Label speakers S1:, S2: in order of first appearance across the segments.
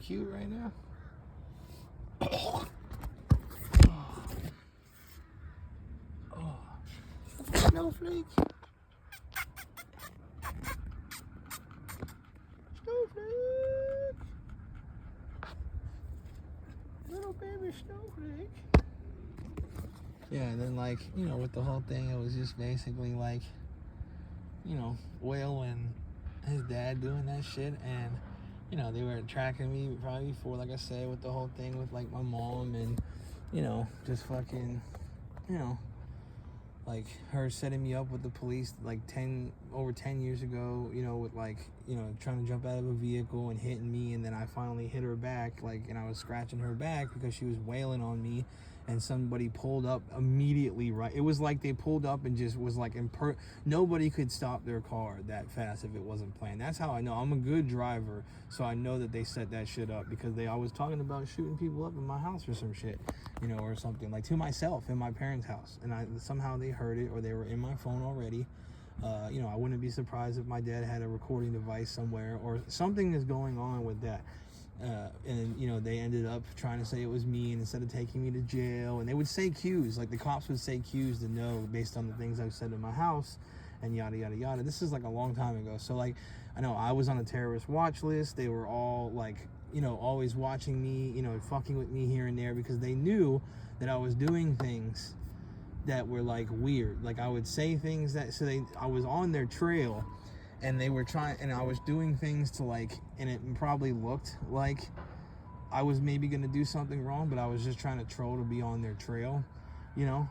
S1: cute right now? Snowflake. Snowflake. Little baby snowflake. Yeah, and then like, you know, with the whole thing, it was just basically like, you know, Will and his dad doing that shit, and you know, they were tracking me probably before, like I said, with the whole thing with like my mom, and you know, just fucking, you know, like her setting me up with the police like over 10 years ago, you know, with like, you know, trying to jump out of a vehicle and hitting me, and then I finally hit her back, like, and I was scratching her back because she was wailing on me, and somebody pulled up immediately, right? It was like they pulled up and just was like, nobody could stop their car that fast if it wasn't planned. That's how I know. I'm a good driver, so I know that they set that shit up, because I was talking about shooting people up in my house or some shit, you know, or something, like to myself in my parents' house, and somehow they heard it, or they were in my phone already. You know, I wouldn't be surprised if my dad had a recording device somewhere, or something is going on with that. And you know, they ended up trying to say it was me, and instead of taking me to jail, and they would say cues, like the cops would say cues to know based on the things I've said in my house, and yada yada yada. This is like a long time ago, so like I know I was on a terrorist watch list. They were all like, you know, always watching me, you know, fucking with me here and there, because they knew that I was doing things that were like weird. Like I would say things that, I was on their trail, and they were trying, and I was doing things to like, and it probably looked like I was maybe gonna do something wrong, but I was just trying to troll to be on their trail, you know,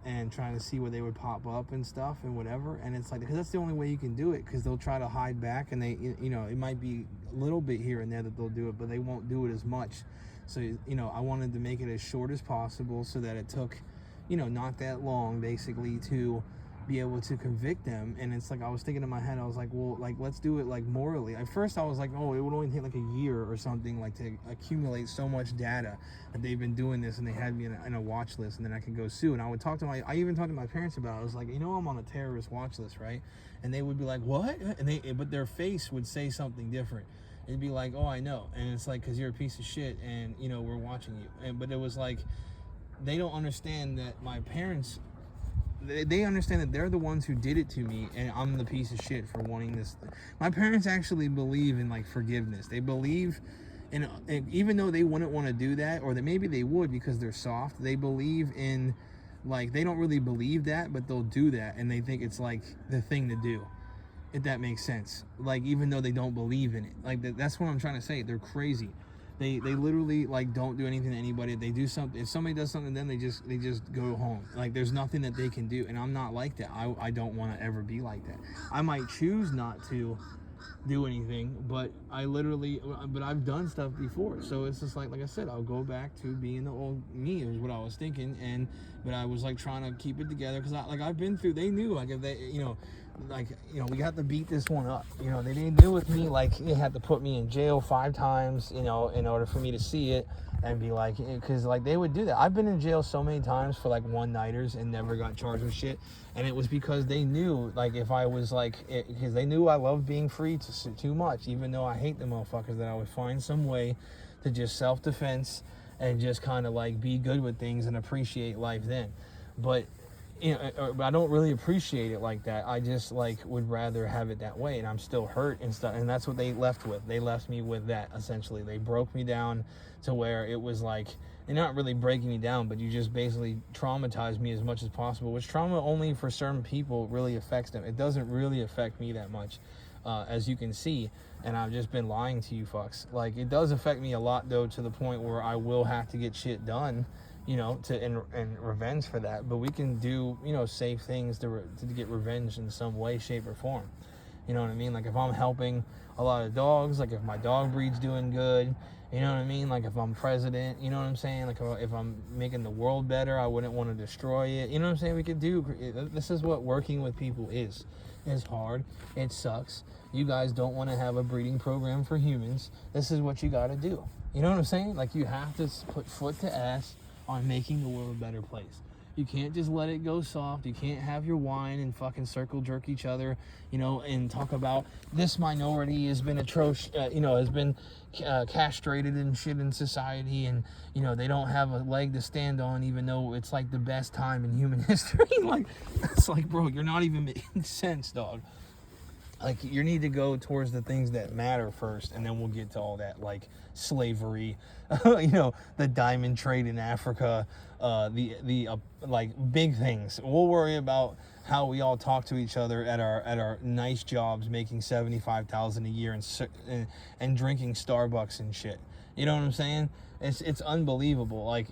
S1: and trying to see where they would pop up and stuff and whatever. And it's like, because that's the only way you can do it, because they'll try to hide back, and they, you know, it might be a little bit here and there that they'll do it, but they won't do it as much. So, you know, I wanted to make it as short as possible, so that it took, you know, not that long basically to be able to convict them. And it's like, I was thinking in my head, I was like, well, like, let's do it like morally. At first I was like, oh, it would only take like a year or something, like to accumulate so much data that they've been doing this, and they had me in a watch list, and then I could go sue. And I would talk to I even talked to my parents about it. I was like, you know, I'm on a terrorist watch list, right? And they would be like, what? And but their face would say something different. It'd be like, oh, I know. And it's like, because you're a piece of shit, and you know, we're watching you. But it was like, they don't understand that my parents, they understand that they're the ones who did it to me, and I'm the piece of shit for wanting this. My parents actually believe in like forgiveness. They believe in, even though they wouldn't want to do that, or that maybe they would because they're soft, they believe in, like, they don't really believe that, but they'll do that, and they think it's like the thing to do, if that makes sense. Like, even though they don't believe in it, like that's what I'm trying to say. They're crazy. They literally like don't do anything to anybody. They do something, if somebody does something, then they just go home. Like, there's nothing that they can do, and I'm not like that. I don't want to ever be like that. I might choose not to do anything, but I've done stuff before. So it's just like I said, I'll go back to being the old me, is what I was thinking. But I was like trying to keep it together, because I've been through, they knew, like, if they, you know, like, you know, we got to beat this one up. You know, they didn't deal with me, like, they had to put me in jail 5 times, you know, in order for me to see it and be like, because like they would do that. I've been in jail so many times for like one-nighters and never got charged with shit, and it was because they knew, like, if I was like, because they knew I loved being free too much, even though I hate the motherfuckers, that I would find some way to just self-defense and just kind of like be good with things and appreciate life then. But you know, I don't really appreciate it like that. I just like would rather have it that way, and I'm still hurt and stuff. And that's what they left with. They left me with that, essentially. They broke me down to where it was like, they're not really breaking me down, but you just basically traumatize me as much as possible, which trauma only for certain people really affects them. It doesn't really affect me that much, as you can see. And I've just been lying to you fucks. Like, it does affect me a lot, though, to the point where I will have to get shit done, you know, and revenge for that. But we can do, you know, safe things to get revenge in some way, shape, or form. You know what I mean? Like, if I'm helping a lot of dogs, like if my dog breed's doing good, you know what I mean? Like, if I'm president, you know what I'm saying? Like, if I'm making the world better, I wouldn't want to destroy it. You know what I'm saying? We could do, this is what working with people is. It's hard. It sucks. You guys don't want to have a breeding program for humans. This is what you got to do. You know what I'm saying? Like, you have to put foot to ass on making the world a better place. You can't just let it go soft. You can't have your wine and fucking circle jerk each other, you know, and talk about this minority has been atrocious, you know, has been castrated and shit in society, and, you know, they don't have a leg to stand on, even though it's like the best time in human history. Like, it's like, bro, you're not even making sense, dog. Like, you need to go towards the things that matter first, and then we'll get to all that, like slavery, you know, the diamond trade in Africa, like big things. We'll worry about how we all talk to each other at our nice jobs, making $75,000 a year and drinking Starbucks and shit. You know what I'm saying? It's unbelievable. Like,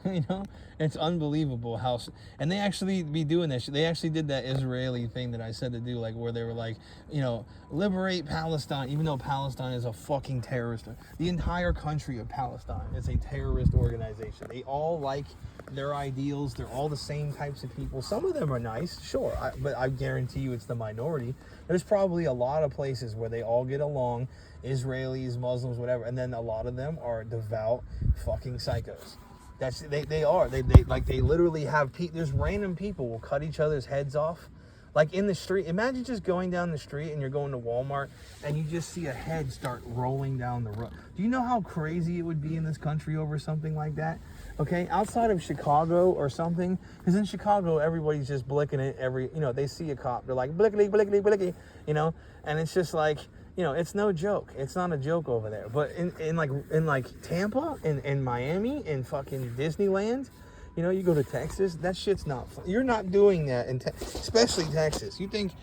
S1: you know, it's unbelievable how, and they actually be doing this. They actually did that Israeli thing that I said to do, like, where they were like, you know, liberate Palestine, even though Palestine is a fucking terrorist. The entire country of Palestine is a terrorist organization. They all like their ideals. They're all the same types of people. Some of them are nice, sure, but I guarantee you it's the minority. There's probably a lot of places where they all get along, Israelis, Muslims, whatever, and then a lot of them are devout fucking psychos. They literally have there's random people will cut each other's heads off, like in the street. Imagine just going down the street and you're going to Walmart and you just see a head start rolling down the road. Do you know how crazy it would be in this country over something like that? Okay, outside of Chicago or something, because in Chicago everybody's just blicking it you know, they see a cop, they're like blickety blickety blickety, you know, and it's just like, you know, it's no joke. It's not a joke over there. But in like Tampa and Miami and fucking Disneyland, you know, you go to Texas, that shit's not fun. You're not doing that especially Texas. You think,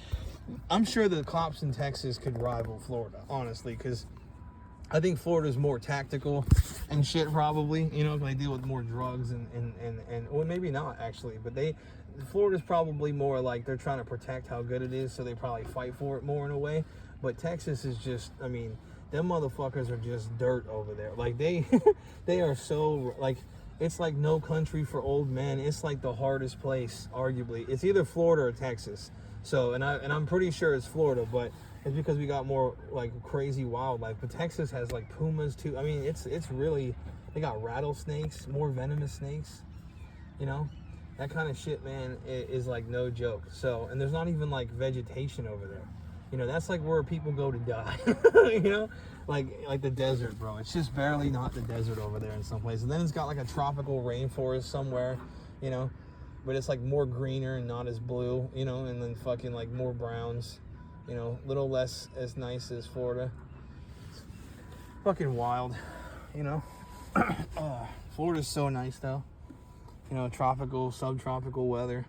S1: I'm sure the cops in Texas could rival Florida, honestly, because I think Florida's more tactical and shit, probably, you know, they deal with more drugs and well, maybe not actually, but Florida's probably more like they're trying to protect how good it is, so they probably fight for it more in a way. But Texas is just, I mean, them motherfuckers are just dirt over there. Like, they are so, like, it's like no country for old men. It's like the hardest place, arguably. It's either Florida or Texas. So, and I'm pretty sure it's Florida, but it's because we got more, like, crazy wildlife. But Texas has, like, pumas, too. I mean, it's really, they got rattlesnakes, more venomous snakes, you know? That kind of shit, man, is like no joke. So, and there's not even, like, vegetation over there. You know, that's like where people go to die, you know, like the desert, bro. It's just barely not the desert over there in some places. And then it's got like a tropical rainforest somewhere, you know, but it's like more greener and not as blue, you know, and then fucking like more browns, you know, little less as nice as Florida. It's fucking wild, you know. Florida's so nice though, you know, tropical, subtropical weather.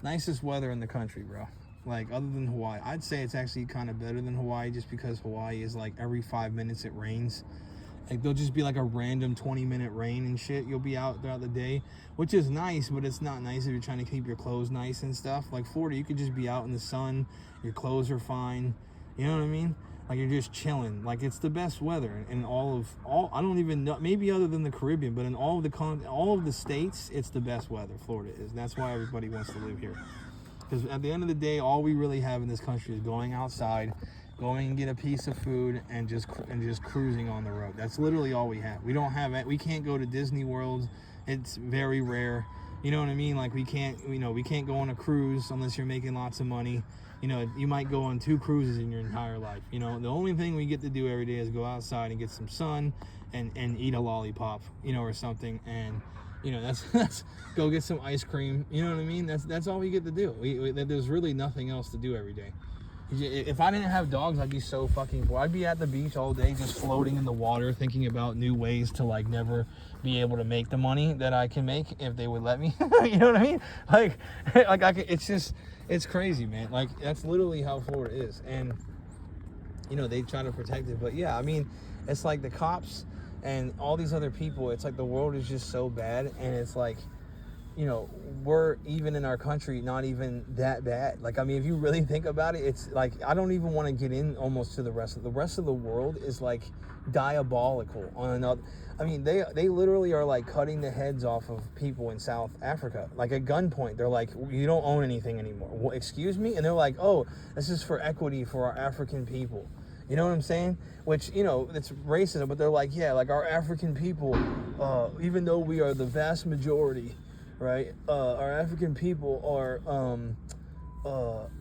S1: Nicest weather in the country, bro. Like, other than Hawaii, I'd say it's actually kind of better than Hawaii, just because Hawaii is like every 5 minutes it rains. Like, there'll just be like a random 20-minute rain and shit. You'll be out throughout the day, which is nice, but it's not nice if you're trying to keep your clothes nice and stuff. Like Florida, you could just be out in the sun, your clothes are fine, you know what I mean? Like, you're just chilling. Like, it's the best weather in all I don't even know, maybe other than the Caribbean, but in all of the states, it's the best weather. Florida is. And that's why everybody wants to live here. Because at the end of the day, all we really have in this country is going outside, going and get a piece of food, and just cruising on the road. That's literally all we have. We can't go to Disney World. It's very rare. You know what I mean? Like, we can't go on a cruise unless you're making lots of money. You know, you might go on 2 cruises in your entire life. You know, the only thing we get to do every day is go outside and get some sun and eat a lollipop, you know, or something. And you know, that's go get some ice cream. You know what I mean? That's all we get to do. There's really nothing else to do every day. If I didn't have dogs, I'd be so fucking bored. I'd be at the beach all day, just floating in the water, thinking about new ways to like never be able to make the money that I can make if they would let me. You know what I mean? Like it's crazy, man. Like, that's literally how Florida is, and you know, they try to protect it. But yeah, I mean, it's like the cops and all these other people, it's like the world is just so bad, and it's like, you know, we're even in our country not even that bad. Like, I mean, if you really think about it, it's like, I don't even want to get in almost to the rest of the world is like diabolical on another. I mean, they literally are like cutting the heads off of people in South Africa, like at gunpoint. They're like, you don't own anything anymore. Well, excuse me? And they're like, oh, this is for equity for our African people. You know what I'm saying? Which, you know, it's racism, but they're like, yeah, like our African people, even though we are the vast majority,
S2: right? Our African people are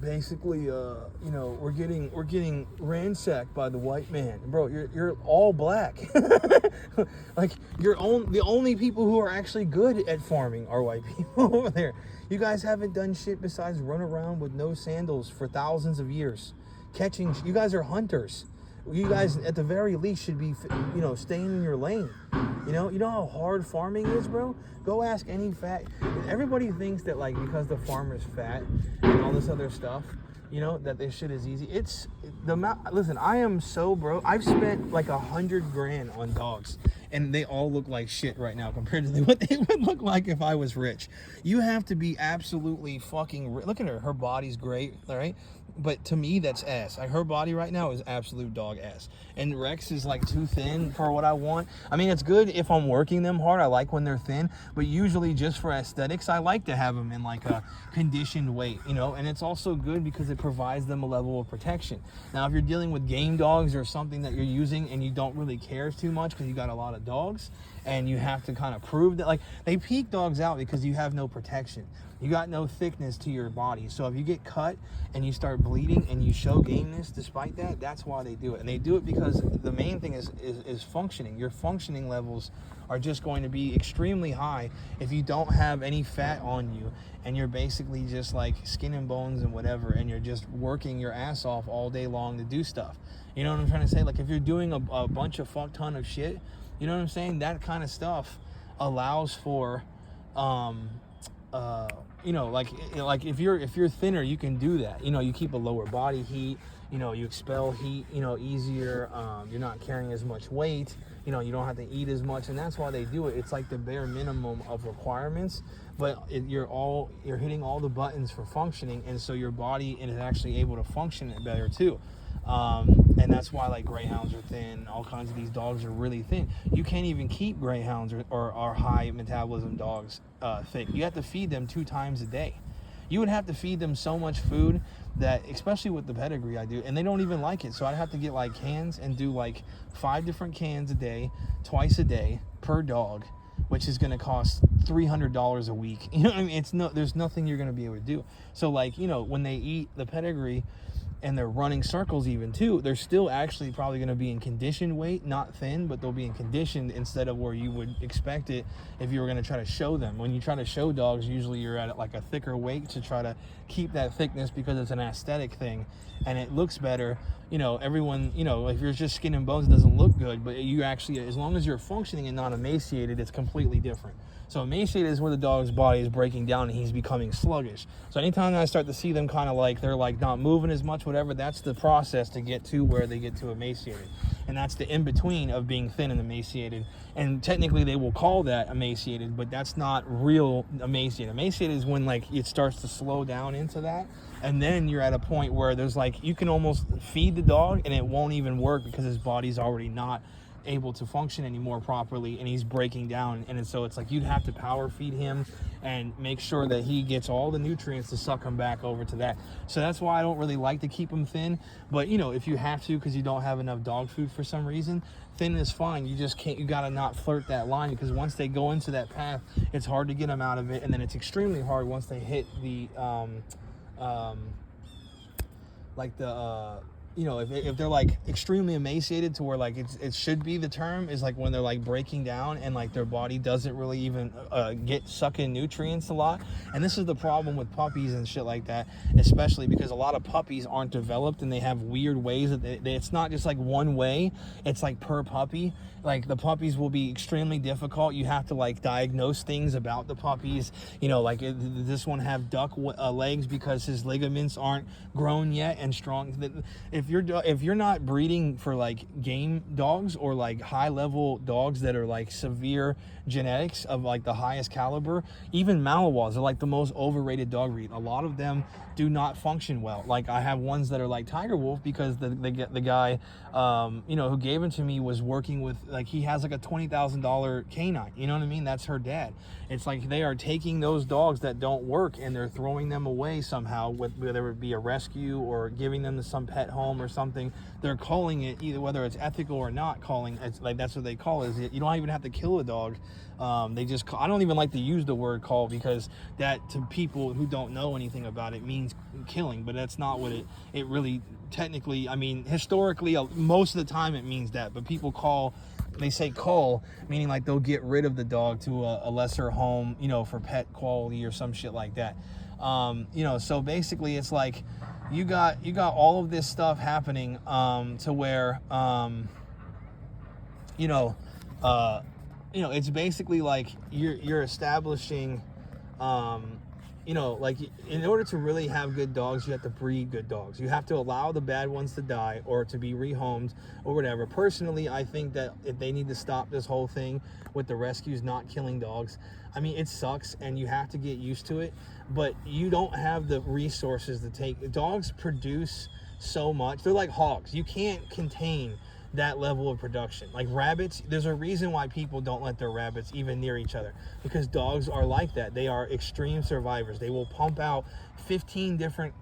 S2: basically, you know, we're getting ransacked by the white man, bro. You're all black. Like the only people who are actually good at farming are white people over there. You guys haven't done shit besides run around with no sandals for thousands of years, catching. You guys are hunters. You guys, at the very least, should be, you know, staying in your lane. You know how hard farming is, bro? Go ask any fat. Everybody thinks that, like, because the farmer's fat and all this other stuff, you know, that this shit is easy. It's the amount. Listen, I am so broke. I've spent like $100,000 on dogs, and they all look like shit right now compared to what they would look like if I was rich. You have to be absolutely fucking. Look at her. Her body's great, all right? But to me, that's ass. Like, her body right now is absolute dog ass. And Rex is like too thin for what I want. I mean, it's good if I'm working them hard. I like when they're thin. But usually just for aesthetics, I like to have them in like a conditioned weight, you know? And it's also good because it provides them a level of protection. Now, if you're dealing with game dogs or something that you're using and you don't really care too much because you got a lot of dogs and you have to kind of prove that, like, they peak dogs out because you have no protection. You got no thickness to your body. So if you get cut and you start bleeding and you show gameness despite that, that's why they do it. And they do it because the main thing is functioning. Your functioning levels are just going to be extremely high if you don't have any fat on you and you're basically just like skin and bones and whatever, and you're just working your ass off all day long to do stuff. You know what I'm trying to say? Like, if you're doing a bunch of fuck ton of shit, you know what I'm saying? That kind of stuff allows for you know, like if you're thinner, you can do that. You know, you keep a lower body heat. You know, you expel heat, you know, easier. You're not carrying as much weight. You know, you don't have to eat as much, and that's why they do it. It's like the bare minimum of requirements, but you're hitting all the buttons for functioning, and so your body is actually able to function it better too. And that's why, like, greyhounds are thin. All kinds of these dogs are really thin. You can't even keep greyhounds or high metabolism dogs thick. You have to feed them 2 times a day. You would have to feed them so much food that, especially with the pedigree I do, and they don't even like it. So I'd have to get like cans and do like 5 different cans a day, twice a day per dog, which is going to cost $300 a week. You know what I mean? There's nothing you're going to be able to do. So, like, you know, when they eat the pedigree and they're running circles even too, they're still actually probably going to be in conditioned weight, not thin, but they'll be in conditioned instead of where you would expect it if you were going to try to show them. When you try to show dogs, usually you're at like a thicker weight to try to keep that thickness because it's an aesthetic thing and it looks better. You know, everyone, you know, if you're just skin and bones, it doesn't look good, but you actually, as long as you're functioning and not emaciated, it's completely different. So emaciated is where the dog's body is breaking down and he's becoming sluggish. So anytime I start to see them kind of like they're like not moving as much, whatever, that's the process to get to where they get to emaciated. And that's the in-between of being thin and emaciated. And technically they will call that emaciated, but that's not real emaciated. Emaciated is when like it starts to slow down into that. And then you're at a point where there's like, you can almost feed the dog and it won't even work because his body's already not able to function anymore properly and he's breaking down. And so it's like you'd have to power feed him and make sure that he gets all the nutrients to suck him back over to that. So that's why I don't really like to keep him thin. But, you know, if you have to because you don't have enough dog food for some reason, thin is fine. You just can't, you gotta not flirt that line, because once they go into that path, it's hard to get them out of it, and then it's extremely hard once they hit the you know, if they're like extremely emaciated to where like it should be, the term is like when they're like breaking down and like their body doesn't really even suck in nutrients a lot. And this is the problem with puppies and shit like that, especially because a lot of puppies aren't developed and they have weird ways that it's not just like one way, it's like per puppy. Like the puppies will be extremely difficult. You have to like diagnose things about the puppies, you know, like this one have duck legs because his ligaments aren't grown yet and strong. If you're not breeding for like game dogs or like high level dogs that are like severe genetics of like the highest caliber, even Malawas are like the most overrated dog breed. A lot of them do not function well. Like I have ones that are like Tiger Wolf because the guy you know, who gave him to me was working with, like, he has like a $20,000 canine, you know what I mean? That's her dad. It's like they are taking those dogs that don't work and they're throwing them away somehow, with whether it be a rescue or giving them to some pet home home or something, they're calling it, either whether it's ethical or not calling, it's like that's what they call it. Is you don't even have to kill a dog. They just call, I don't even like to use the word call, because that, to people who don't know anything about it, means killing, but that's not what it really technically, I mean, historically, most of the time it means that, but people call, they say call, meaning like they'll get rid of the dog to a lesser home, you know, for pet quality or some shit like that. You know, so basically it's like you got all of this stuff happening to where you know, it's basically like you're establishing you know, like, in order to really have good dogs, you have to breed good dogs. You have to allow the bad ones to die or to be rehomed or whatever. Personally, I think that if they need to stop this whole thing with the rescues not killing dogs. I mean, it sucks and you have to get used to it, but you don't have the resources to take. Dogs produce so much. They're like hogs. You can't contain that level of production. Like rabbits, there's a reason why people don't let their rabbits even near each other, because dogs are like that. They are extreme survivors. They will pump out 15 different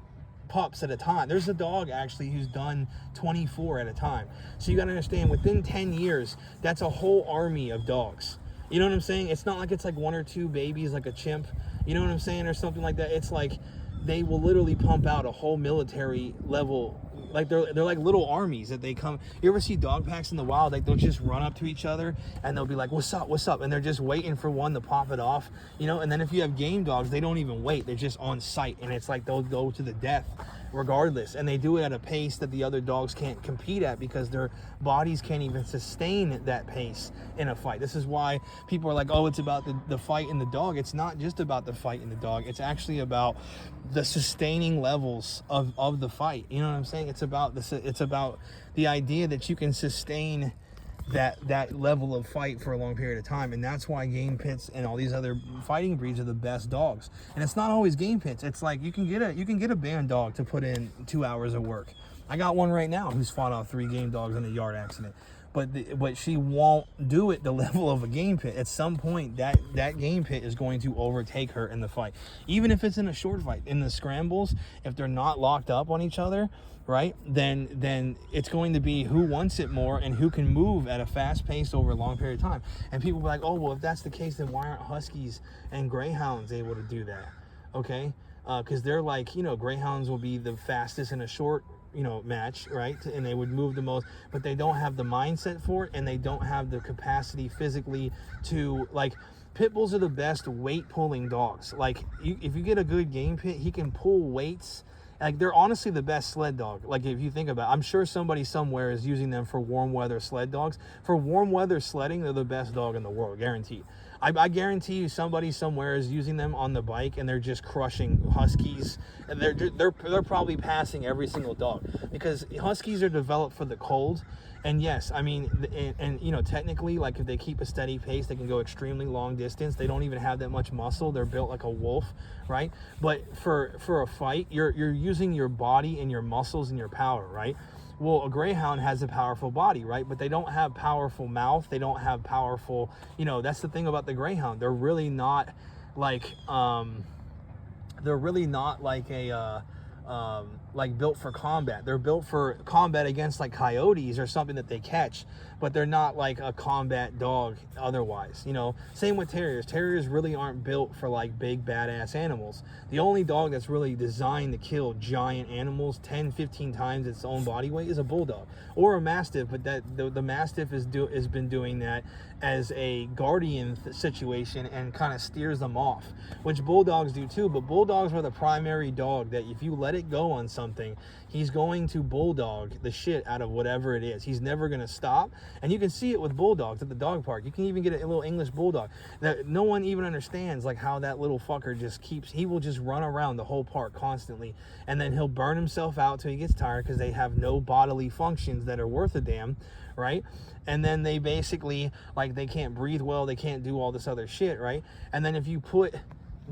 S2: pups at a time. There's a dog actually who's done 24 at a time. So you got to understand, within 10 years, that's a whole army of dogs. You know what I'm saying? It's not like it's like one or two babies like a chimp, you know what I'm saying, or something like that. It's like they will literally pump out a whole military level. Like they're like little armies that they come. You ever see dog packs in the wild? Like they'll just run up to each other and they'll be like, what's up, and they're just waiting for one to pop it off, you know. And then if you have game dogs, they don't even wait, they're just on sight, and it's like they'll go to the death regardless, and they do it at a pace that the other dogs can't compete at, because their bodies can't even sustain that pace in a fight. This is why people are like, oh, it's about the fight in the dog. It's not just about the fight in the dog. It's actually about the sustaining levels of the fight. You know what I'm saying? It's about this. It's about the idea that you can sustain that level of fight for a long period of time. And that's why game pits and all these other fighting breeds are the best dogs. And it's not always game pits. It's like you can get a band dog to put in 2 hours of work. I got one right now who's fought off 3 game dogs in a yard accident, but she won't do it the level of a game pit. At some point that game pit is going to overtake her in the fight, even if it's in a short fight. In the scrambles, if they're not locked up on each other, right, then it's going to be who wants it more and who can move at a fast pace over a long period of time. And people be like, oh, well, if that's the case, then why aren't Huskies and Greyhounds able to do that? Okay, because they're like, you know, Greyhounds will be the fastest in a short, you know, match, right, and they would move the most, but they don't have the mindset for it, and they don't have the capacity physically to, like, pit bulls are the best weight pulling dogs. Like, if you get a good game pit, he can pull weights. Like, they're honestly the best sled dog. Like, if you think about it, I'm sure somebody somewhere is using them for warm weather sled dogs. For warm weather sledding, they're the best dog in the world, guaranteed. I guarantee you somebody somewhere is using them on the bike and they're just crushing Huskies. And they're probably passing every single dog, because Huskies are developed for the cold. And yes, I mean, and you know, technically, like, if they keep a steady pace, they can go extremely long distance. They don't even have that much muscle. They're built like a wolf, right? But for a fight, you're using your body and your muscles and your power, right? Well, a Greyhound has a powerful body, right? But they don't have powerful mouth. They don't have powerful, you know, that's the thing about the Greyhound. They're really not like like built for combat. They're built for combat against like coyotes or something that they catch, but they're not like a combat dog otherwise, you know. Same with terriers. Terriers really aren't built for like big badass animals. The only dog that's really designed to kill giant animals 10-15 times its own body weight is a bulldog or a mastiff, but that the mastiff has been doing that as a guardian situation and kind of steers them off, which bulldogs do too. But bulldogs are the primary dog that if you let it go on something, he's going to bulldog the shit out of whatever it is. He's never going to stop. And you can see it with bulldogs at the dog park. You can even get a little English bulldog that no one even understands, like how that little fucker just he will just run around the whole park constantly, and then he'll burn himself out till he gets tired, because they have no bodily functions that are worth a damn, right? And then they basically, like, they can't breathe well, they can't do all this other shit, right? And then if you put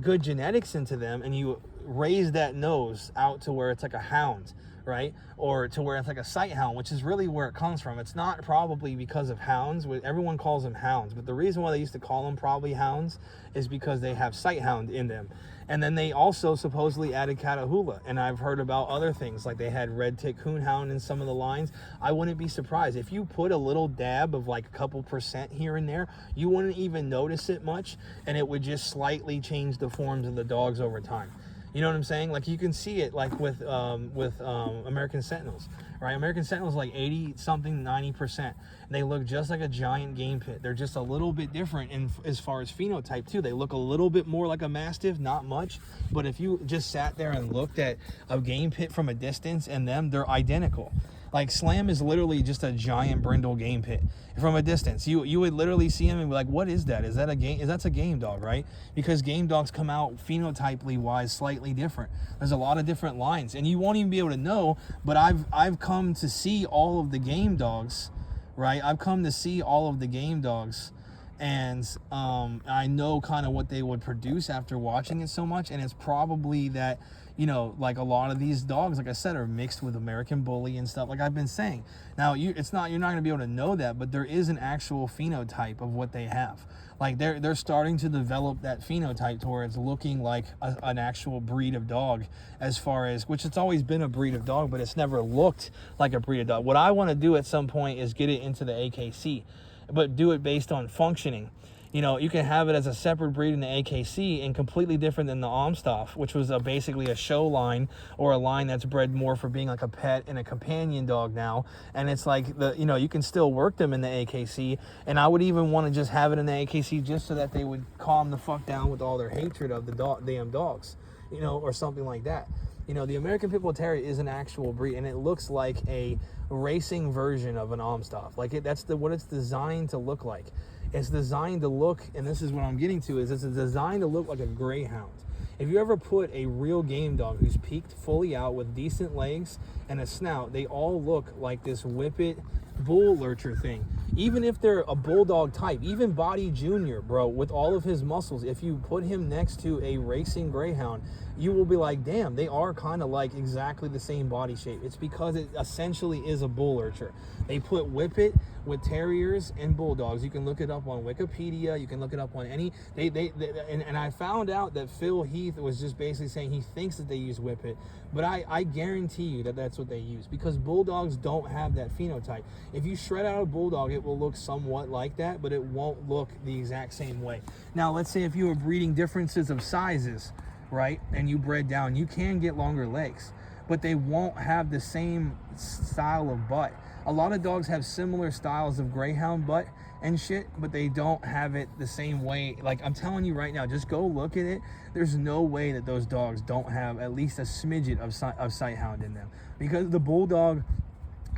S2: good genetics into them and you raise that nose out to where it's like a hound, right? Or to where it's like a sight hound, which is really where it comes from. It's not probably because of hounds. Everyone calls them hounds, but the reason why they used to call them probably hounds is because they have sight hound in them. And then they also supposedly added Catahoula. And I've heard about other things, like they had red tick coonhound in some of the lines. I wouldn't be surprised. If you put a little dab of like a couple % here and there, you wouldn't even notice it much. And it would just slightly change the forms of the dogs over time. You know what I'm saying? Like you can see it like with American Sentinels, right? American Sentinels like 80 something, 90%. They look just like a giant game pit. They're just a little bit different in as far as phenotype too. They look a little bit more like a Mastiff, not much. But if you just sat there and looked at a game pit from a distance and them, they're identical. Like Slam is literally just a giant brindle game pit from a distance. You would literally see him and be like, what is that? Is that a game? That's a game dog, right? Because game dogs come out phenotypically wise slightly different. There's a lot of different lines, and you won't even be able to know. But I've come to see all of the game dogs, right? I've come to see all of the game dogs, and I know kind of what they would produce after watching it so much. And it's probably that, you know, like a lot of these dogs, like I said, are mixed with American Bully and stuff, like I've been saying. Now, you're not going to be able to know that, but there is an actual phenotype of what they have. Like they're starting to develop that phenotype to where it's looking like an actual breed of dog, as far as, which it's always been a breed of dog, but it's never looked like a breed of dog. What I want to do at some point is get it into the AKC, but do it based on functioning. You know, you can have it as a separate breed in the AKC and completely different than the Amstaff, which was basically a show line, or a line that's bred more for being like a pet and a companion dog now. And it's like, you can still work them in the AKC. And I would even want to just have it in the AKC just so that they would calm the fuck down with all their hatred of the damn dogs, you know, or something like that. You know, the American Pit Bull Terrier is an actual breed, and it looks like a racing version of an Amstaff. Like that's what it's designed to look like. It's designed to look, and this is what I'm getting to, is it's designed to look like a greyhound. If you ever put a real game dog who's peaked fully out with decent legs and a snout, they all look like this whippet bull lurcher thing. Even if they're a bulldog type, even Body Junior, bro, with all of his muscles, if you put him next to a racing greyhound, you will be like, damn, they are kind of like exactly the same body shape. It's because it essentially is a bull lurcher. They put whippet with terriers and bulldogs. You can look it up on Wikipedia. You can look it up on any. And I found out that Phil Heath was just basically saying he thinks that they use whippet, but I guarantee you that that's what they use, because bulldogs don't have that phenotype. If you shred out a bulldog, it will look somewhat like that, but it won't look the exact same way. Now, let's say if you were breeding differences of sizes, right, and you bred down, you can get longer legs, but they won't have the same style of butt. A lot of dogs have similar styles of greyhound butt and shit, but they don't have it the same way. Like, I'm telling you right now, just go look at it. There's no way that those dogs don't have at least a smidget of sight hound in them, because the bulldog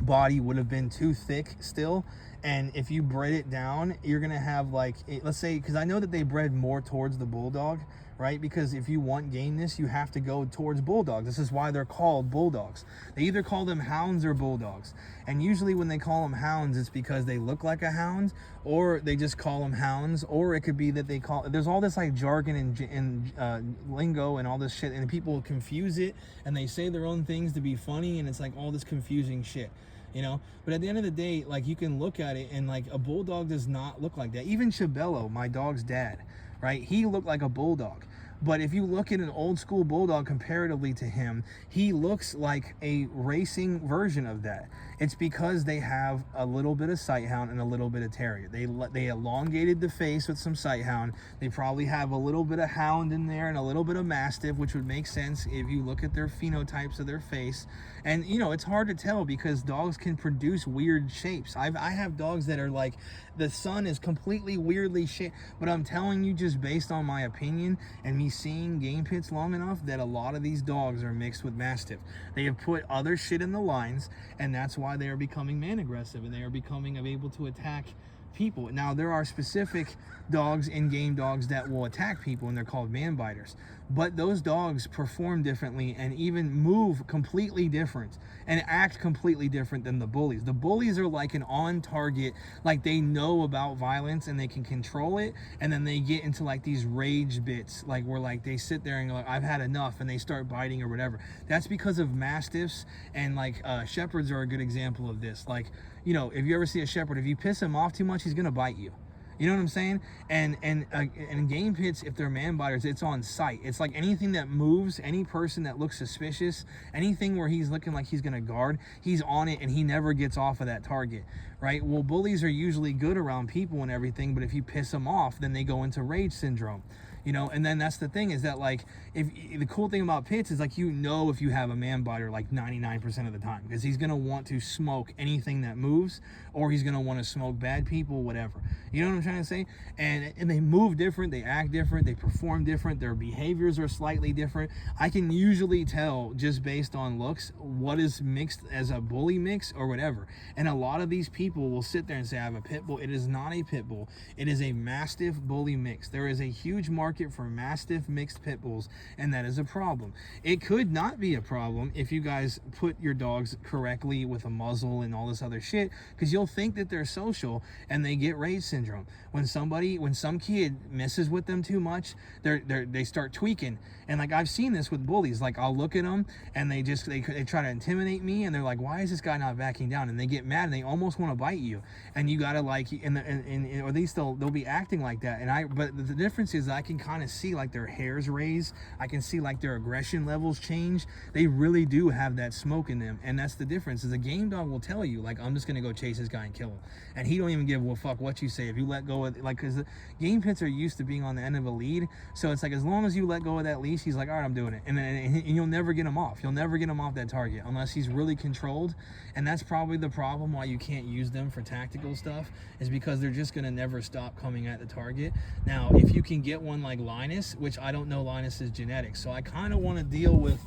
S2: body would have been too thick still. And if you bred it down, you're gonna have like, let's say, because I know that they bred more towards the bulldog, right? Because if you want gameness, you have to go towards bulldogs. This is why they're called bulldogs. They either call them hounds or bulldogs. And usually when they call them hounds, it's because they look like a hound, or they just call them hounds, or it could be that they call, there's all this like jargon and lingo and all this shit, and people confuse it, and they say their own things to be funny, and it's like all this confusing shit. You know, but at the end of the day, like, you can look at it and like a bulldog does not look like that. Even Chabello, my dog's dad, right? He looked like a bulldog. But if you look at an old school bulldog comparatively to him, he looks like a racing version of that. It's because they have a little bit of sighthound and a little bit of terrier. They elongated the face with some sighthound. They probably have a little bit of hound in there and a little bit of mastiff, which would make sense if you look at their phenotypes of their face. And, you know, it's hard to tell because dogs can produce weird shapes. I have dogs that are like, the sun is completely weirdly shaped, but I'm telling you, just based on my opinion and me seeing game pits long enough, that a lot of these dogs are mixed with mastiff. They have put other shit in the lines, and that's why they are becoming man aggressive, and they are becoming able to attack
S1: people. Now, there are specific dogs and game dogs that will attack people, and they're called man biters. But those dogs perform differently and even move completely different and act completely different than the bullies. The bullies are like an on target, like they know about violence and they can control it, and then they get into like these rage bits, like where like they sit there and go, like, I've had enough, and they start biting or whatever. That's because of mastiffs, and like shepherds are a good example of this. Like, you know, if you ever see a shepherd, if you piss him off too much, he's gonna bite you. You know what I'm saying? And game pits, if they're man biters, it's on sight. It's like anything that moves, any person that looks suspicious, anything where he's looking like he's gonna guard, he's on it and he never gets off of that target, right? Well, bullies are usually good around people and everything, but if you piss them off, then they go into rage syndrome. You know, and then that's the thing, is that like, if the cool thing about pits is like, you know, if you have a man biter like 99% of the time, because he's gonna want to smoke anything that moves, or he's gonna want to smoke bad people, whatever. You know what I'm trying to say? And they move different, they act different, they perform different, their behaviors are slightly different. I can usually tell just based on looks what is mixed as a bully mix or whatever. And a lot of these people will sit there and say, I have a pit bull. It is not a pit bull. It is a mastiff bully mix. There is a huge market for mastiff mixed pit bulls, and that is a problem. It could not be a problem if you guys put your dogs correctly with a muzzle and all this other shit, because you'll think that they're social and they get rage syndrome. When some kid messes with them too much, they start tweaking. And like, I've seen this with bullies. Like, I'll look at them and they try to intimidate me, and they're like, why is this guy not backing down? And they get mad and they almost want to bite you, and you gotta like, or at least they'll be acting like that. But the difference is I can kind of see like their hairs raise. I can see like their aggression levels change. They really do have that smoke in them, and that's the difference. Is a game dog will tell you, like, I'm just gonna go chase this guy and kill him, and he don't even give a fuck what you say. If you let go of, like, because game pits are used to being on the end of a lead, so it's like, as long as you let go of that leash, he's like, all right, I'm doing it, and you'll never get him off. You'll never get him off that target unless he's really controlled. And that's probably the problem why you can't use them for tactical stuff, is because they're just gonna never stop coming at the target. Now, if you can get one like Linus, which I don't know Linus's genetics, so I kind of want to deal with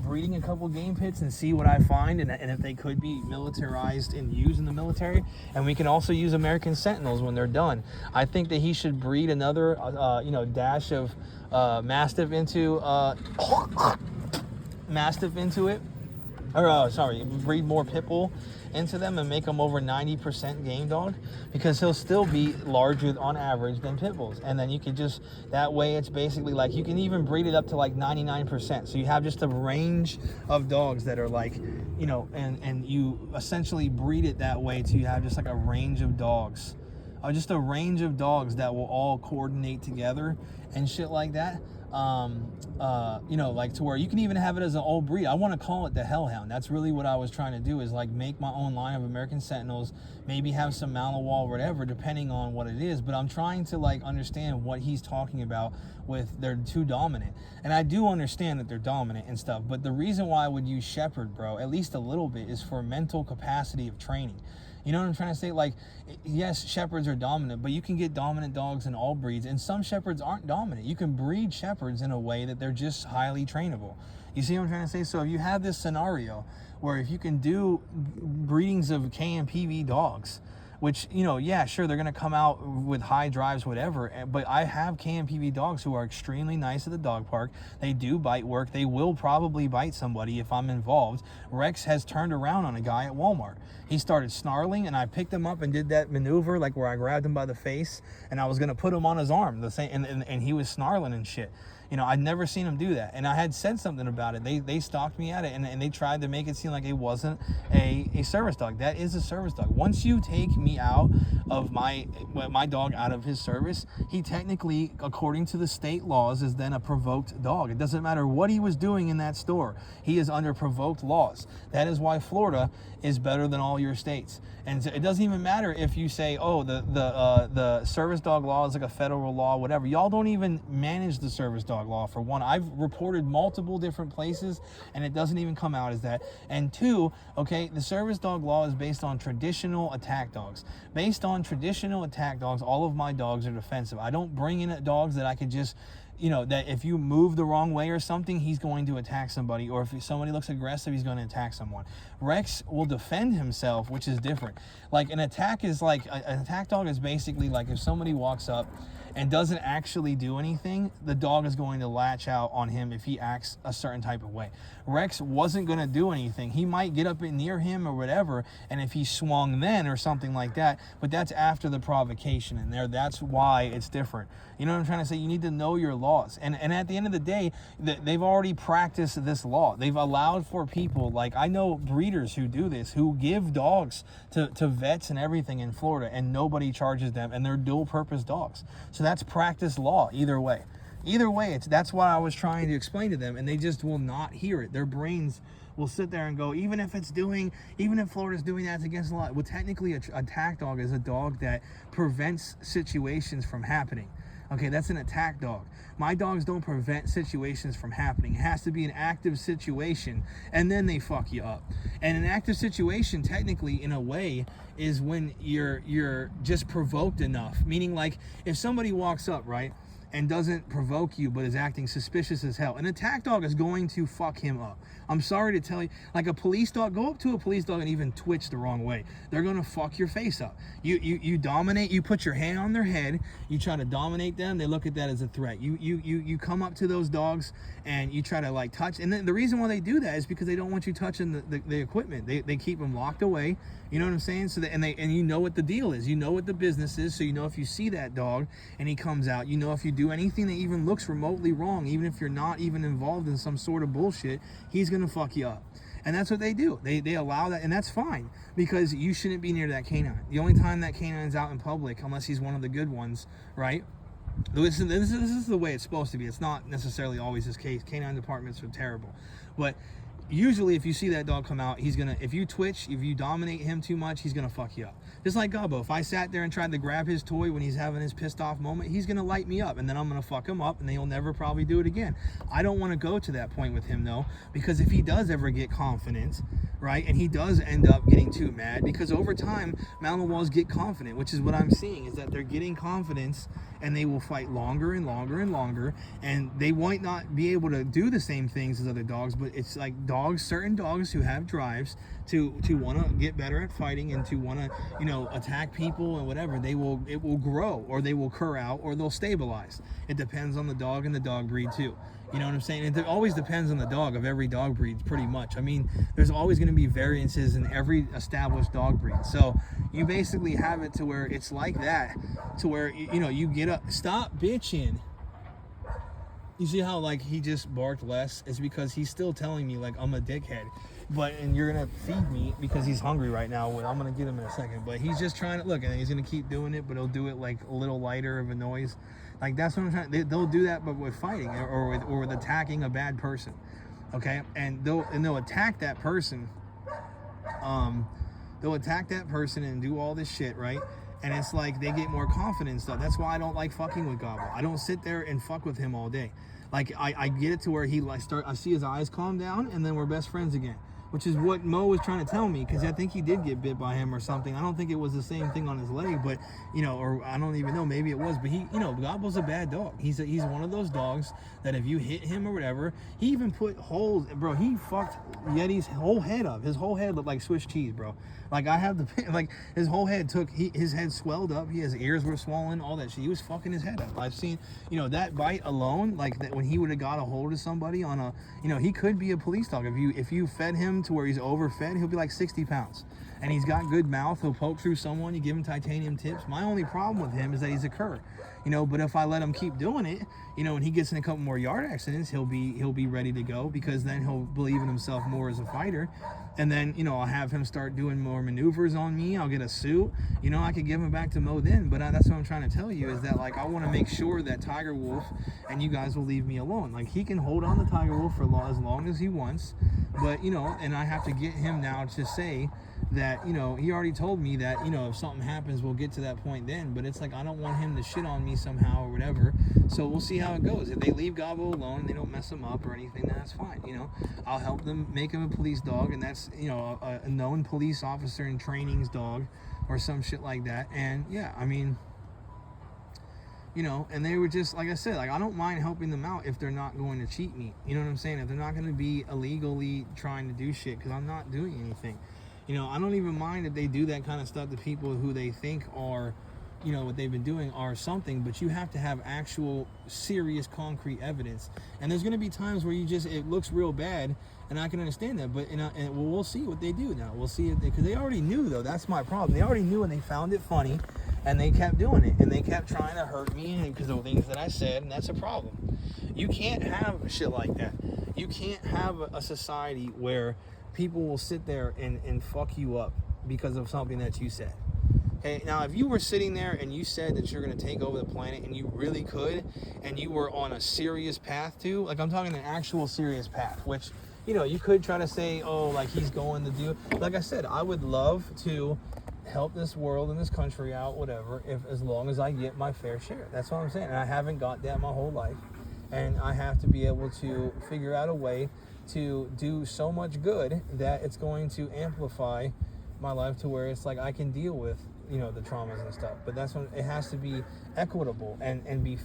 S1: breeding a couple game pits and see what I find, and if they could be militarized and used in the military. And we can also use American Sentinels when they're done. I think that he should breed another dash of mastiff into it, or breed more pit bull into them and make them over 90% game dog, because he'll still be larger on average than pit bulls. And then you could just, that way it's basically like, you can even breed it up to like 99%. So you have just a range of dogs that are like, you know, and you essentially breed it that way to, you have just like a range of dogs, just a range of dogs that will all coordinate together and shit like that. Like to where you can even have it as an old breed. I want to call it the Hellhound. That's really what I was trying to do, is like make my own line of American Sentinels, maybe have some Malinois, whatever, depending on what it is. But I'm trying to like understand what he's talking about with they're too dominant. And I do understand that they're dominant and stuff, but the reason why I would use shepherd, bro, at least a little bit, is for mental capacity of training. You know what I'm trying to say? Like, yes, shepherds are dominant, but you can get dominant dogs in all breeds, and some shepherds aren't dominant. You can breed shepherds in a way that they're just highly trainable. You see what I'm trying to say? So if you have this scenario where if you can do breedings of KMPV dogs, which, you know, yeah, sure, they're going to come out with high drives, whatever, but I have KMPV dogs who are extremely nice at the dog park. They do bite work. They will probably bite somebody if I'm involved. Rex has turned around on a guy at Walmart. He started snarling, and I picked him up and did that maneuver, like where I grabbed him by the face, and I was going to put him on his arm, the same, and he was snarling and shit. You know, I'd never seen him do that. And I had said something about it. They stalked me at it, and they tried to make it seem like it wasn't a service dog. That is a service dog. Once you take me out of my dog out of his service, he technically, according to the state laws, is then a provoked dog. It doesn't matter what he was doing in that store. He is under provoked laws. That is why Florida is better than all your states. And so it doesn't even matter if you say, oh, the service dog law is like a federal law, whatever. Y'all don't even manage the service dog law, for one. I've reported multiple different places, and it doesn't even come out as that. And two, okay, the service dog law is based on traditional attack dogs. Based on traditional attack dogs, all of my dogs are defensive. I don't bring in dogs that I could just
S2: you know, that if you move the wrong way or something, he's going to attack somebody, or if somebody looks aggressive, he's going to attack someone. Rex will defend himself, which is different. Like an attack is like, an attack dog is basically like if somebody walks up and doesn't actually do anything, the dog is going to latch out on him if he acts a certain type of way. Rex wasn't going to do anything. He might get up in near him or whatever, and if he swung then or something like that, but that's after the provocation, and that's why it's different. You know what I'm trying to say? You need to know your laws. And at the end of the day, they've already practiced this law. They've allowed for people, like I know breeders who do this, who give dogs to vets and everything in Florida, and nobody charges them, and they're dual purpose dogs. So that's practice law either way. Either way, that's what I was trying to explain to them, and they just will not hear it. Their brains will sit there and go, even if Florida's doing that, it's against the law. Well, technically, an attack dog is a dog that prevents situations from happening. Okay, that's an attack dog. My dogs don't prevent situations from happening. It has to be an active situation, and then they fuck you up. And an active situation, technically, in a way, is when you're just provoked enough. Meaning, like, if somebody walks up, right, and doesn't provoke you but is acting suspicious as hell, an attack dog is going to fuck him up. I'm sorry to tell you, like a police dog, go up to a police dog and even twitch the wrong way. They're gonna fuck your face up. You dominate, you put your hand on their head, you try to dominate them, they look at that as a threat. You come up to those dogs and you try to like touch, and then the reason why they do that is because they don't want you touching the equipment. They keep them locked away. You know what I'm saying? So that, and you know what the deal is. You know what the business is. So you know if you see that dog and he comes out, you know if you do anything that even looks remotely wrong, even if you're not even involved in some sort of bullshit, he's gonna fuck you up. And that's what they do. They allow that, and that's fine, because you shouldn't be near that canine. The only time that canine's out in public, unless he's one of the good ones, right? This is the way it's supposed to be. It's not necessarily always this case. Canine departments are terrible, but usually if you see that dog come out, if you twitch, if you dominate him too much, he's gonna fuck you up. Just like Gobbo, if I sat there and tried to grab his toy when he's having his pissed off moment, he's gonna light me up, and then I'm gonna fuck him up, and then he'll never probably do it again. I don't want to go to that point with him though, because if he does ever get confident, right, and he does end up getting too mad, because over time Malinois get confident, which is what I'm seeing, is that they're getting confidence, and they will fight longer and longer and longer, and they might not be able to do the same things as other dogs, but it's like certain dogs who have drives to want to get better at fighting and to want to, you know, attack people and whatever, it will grow, or they will cur out, or they'll stabilize. It depends on the dog and the dog breed too. You know what I'm saying? It always depends on the dog of every dog breed, pretty much. I mean, there's always going to be variances in every established dog breed. So you basically have it to where it's like that, to where, you know, you get up, stop bitching. You see how like he just barked less? It's because he's still telling me like I'm a dickhead. And you're gonna feed me because he's hungry right now. I'm gonna get him in a second, but he's just trying to look, and he's gonna keep doing it, but he'll do it like a little lighter of a noise. Like that's what I'm trying. They'll do that, but with fighting or with attacking a bad person, okay? And they'll attack that person. They'll attack that person and do all this shit, right? And it's like they get more confidence stuff. That's why I don't like fucking with Gobbo. I don't sit there and fuck with him all day. Like I get it to where I see his eyes calm down, and then we're best friends again. Which is what Mo was trying to tell me, because I think he did get bit by him or something. I don't think it was the same thing on his leg, but, you know, or I don't even know, maybe it was. But he, you know, Gobbo's a bad dog. He's one of those dogs that if you hit him or whatever, he even put holes, bro, he fucked Yeti's whole head up. His whole head looked like Swiss cheese, bro. Like I have like his whole head his head swelled up. His ears were swollen, all that shit. He was fucking his head up. I've seen, you know, that bite alone, like that when he would have got a hold of somebody on a, you know, he could be a police dog. If you fed him to where he's overfed, he'll be like 60 pounds. And he's got good mouth. He'll poke through someone. You give him titanium tips. My only problem with him is that he's a cur, you know. But if I let him keep doing it, you know, and he gets in a couple more yard accidents, he'll be ready to go, because then he'll believe in himself more as a fighter. And then, you know, I'll have him start doing more maneuvers on me. I'll get a suit. You know, I could give him back to Mo then. But that's what I'm trying to tell you, is that like I want to make sure that Tiger Wolf and you guys will leave me alone. Like he can hold on to Tiger Wolf for as long as he wants. But, you know, and I have to get him now to say that, you know, he already told me that, you know, if something happens, we'll get to that point then. But it's like I don't want him to shit on me somehow or whatever. So we'll see how it goes. If they leave Gobbo alone and they don't mess him up or anything, then that's fine. You know, I'll help them make him a police dog, and that's, you know, a known police officer in training's dog or some shit like that. And yeah, I mean,
S1: you know, and they were just, like I said, like, I don't mind helping them out if they're not going to cheat me. You know what I'm saying? If they're not going to be illegally trying to do shit, because I'm not doing anything. You know, I don't even mind if they do that kind of stuff to people who they think are, you know, what they've been doing are something, but you have to have actual serious concrete evidence. And there's going to be times where it looks real bad, and I can understand that, but we'll see what they do now. We'll see if because they already knew, though. That's my problem. They already knew, and they found it funny, and they kept doing it, and they kept trying to hurt me because of things that I said, and that's a problem. You can't have shit like that. You can't have a society where people will sit there and fuck you up because of something that you said. Okay, now if you were sitting there and you said that you're going to take over the planet and you really could, and you were on a serious path to, like, I'm talking an actual serious path, which, you know, you could try to say, oh, like, he's going to do, like I said, I would love to help this world and this country out, whatever, as long as I get my fair share. That's what I'm saying. And I haven't got that my whole life, and I have to be able to figure out a way to do so much good that it's going to amplify my life to where it's like I can deal with, you know, the traumas and stuff. But that's when it has to be equitable and be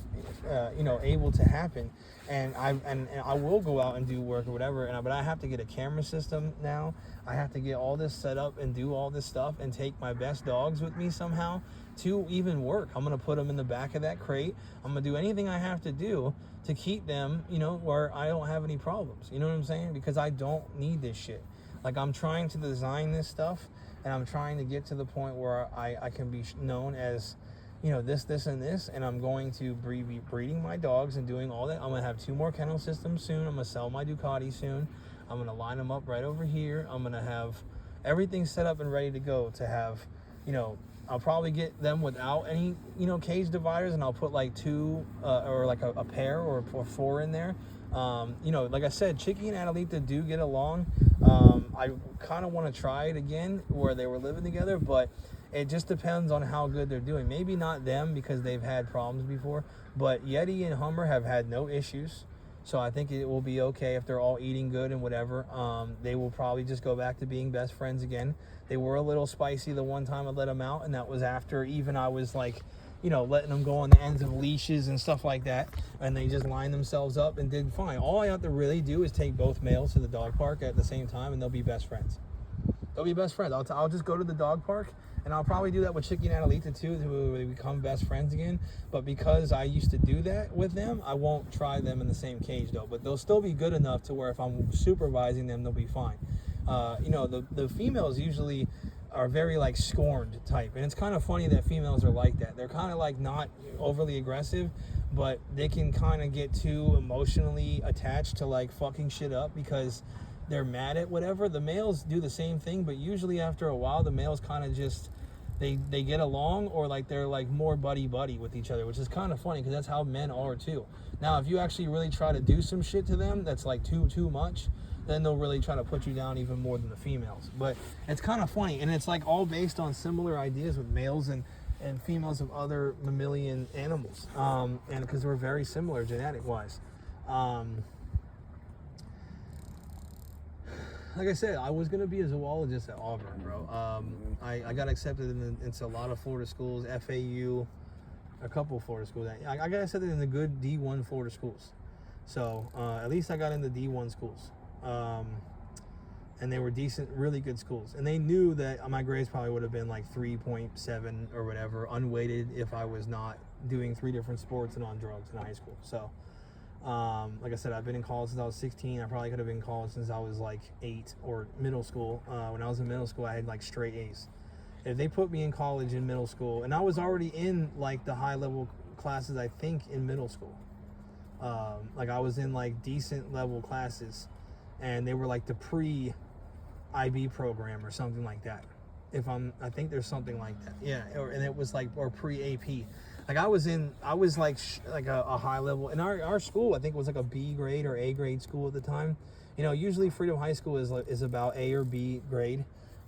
S1: you know, able to happen. And I will go out and do work or whatever, but I have to get a camera system now. I have to get all this set up and do all this stuff and take my best dogs with me somehow to even work. I'm gonna put them in the back of that crate. I'm gonna do anything I have to do to keep them, you know, where I don't have any problems. You know what I'm saying? Because I don't need this shit. Like, I'm trying to design this stuff, and I'm trying to get to the point where I can be known as, you know, this, and this, and I'm going to be breeding my dogs and doing all that. I'm going to have 2 more kennel systems soon. I'm going to sell my Ducati soon. I'm going to line them up right over here. I'm going to have everything set up and ready to go to have, you know, I'll probably get them without any, you know, cage dividers, and I'll put like 2 or like a pair or 4 in there. You know, like I said, Chicky and Adelita do get along. I kind of want to try it again where they were living together, but it just depends on how good they're doing. Maybe not them because they've had problems before, but Yeti and Hummer have had no issues. So I think it will be okay if they're all eating good and whatever. They will probably just go back to being best friends again. They were a little spicy the one time I let them out, and that was after even I was like, you know, letting them go on the ends of leashes and stuff like that, and they just lined themselves up and did fine. All I have to really do is take both males to the dog park at the same time, and they'll be best friends. They'll be best friends. I'll just go to the dog park, and I'll probably do that with Chicky and Adelita too, who they become best friends again. But because I used to do that with them, I won't try them in the same cage though. But they'll still be good enough to where if I'm supervising them, they'll be fine. You know, the females usually are very like scorned type, and it's kind of funny that females are like that. They're kind of like not overly aggressive, but they can kind of get too emotionally attached to like fucking shit up because they're mad at whatever. The males do the same thing, but usually after a while the males kind of just they get along, or like they're like more buddy with each other, which is kind of funny because that's how men are too. Now if you actually really try to do some shit to them that's like too much, then they'll really try to put you down even more than the females. But it's kind of funny, and it's like all based on similar ideas with males and females of other mammalian animals, and because we're very similar genetic wise. Like I said, I was gonna be a zoologist at Auburn, bro. I got accepted into a lot of Florida schools, FAU, a couple of Florida schools. I got accepted in the good D1 Florida schools. So at least I got into D1 schools. And they were decent, really good schools. And they knew that my grades probably would have been like 3.7 or whatever, unweighted, if I was not doing 3 different sports and on drugs in high school. So, like I said, I've been in college since I was 16. I probably could have been in college since I was like 8 or middle school. When I was in middle school, I had like straight A's. If they put me in college in middle school, and I was already in like the high level classes, I think, in middle school. Like I was in like decent level classes, and they were like the pre-IB program or something like that. I think there's something like that. Yeah, and it was like, or pre-AP. Like I was like a high level. In our school, I think it was like a B grade or A grade school at the time. You know, usually Freedom High School is about A or B grade.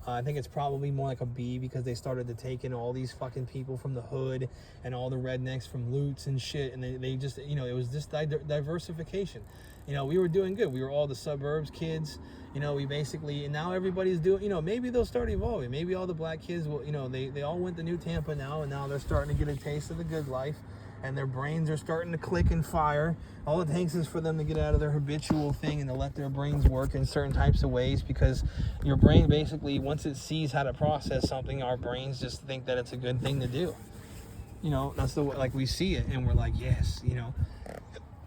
S1: I think it's probably more like a B because they started to take in all these fucking people from the hood and all the rednecks from Lutz and shit. And they just, you know, it was just diversification. You know, we were doing good. We were all the suburbs kids. You know, we basically, and now everybody's doing, you know, maybe they'll start evolving. Maybe all the black kids will, you know, they all went to New Tampa now, and now they're starting to get a taste of the good life.
S2: and their brains are starting to click and fire. All it takes is for them to get out of their habitual thing and to let their brains work in certain types of ways, because your brain basically, once it sees how to process something, our brains just think that it's a good thing to do. You know, that's the way, like, we see it and we're like, yes, you know,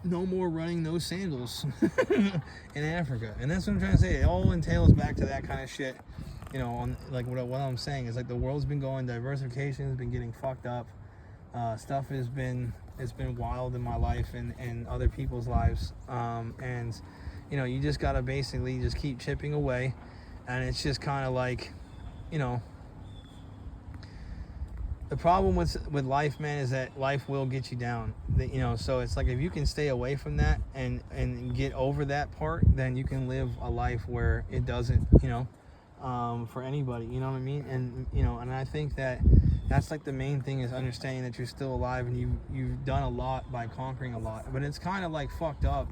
S2: no more running those sandals in Africa. And that's what I'm trying to say. It all entails back to that kind of shit. You know, on like what I'm saying is, like, the world's been going, diversification has been getting fucked up. Stuff has been, it's been wild in my life and other people's lives. And you know, you just gotta basically just keep chipping away. And it's just kind of like, you know, the problem with life, man, is that life will get you down. You know, so it's like, if you can stay away from that and get over that part, then you can live a life where it doesn't, you know, for anybody, you know what I mean? And you know, and I think that that's like the main thing, is understanding that you're still alive and you've done a lot by conquering a lot. But it's kind of like fucked up,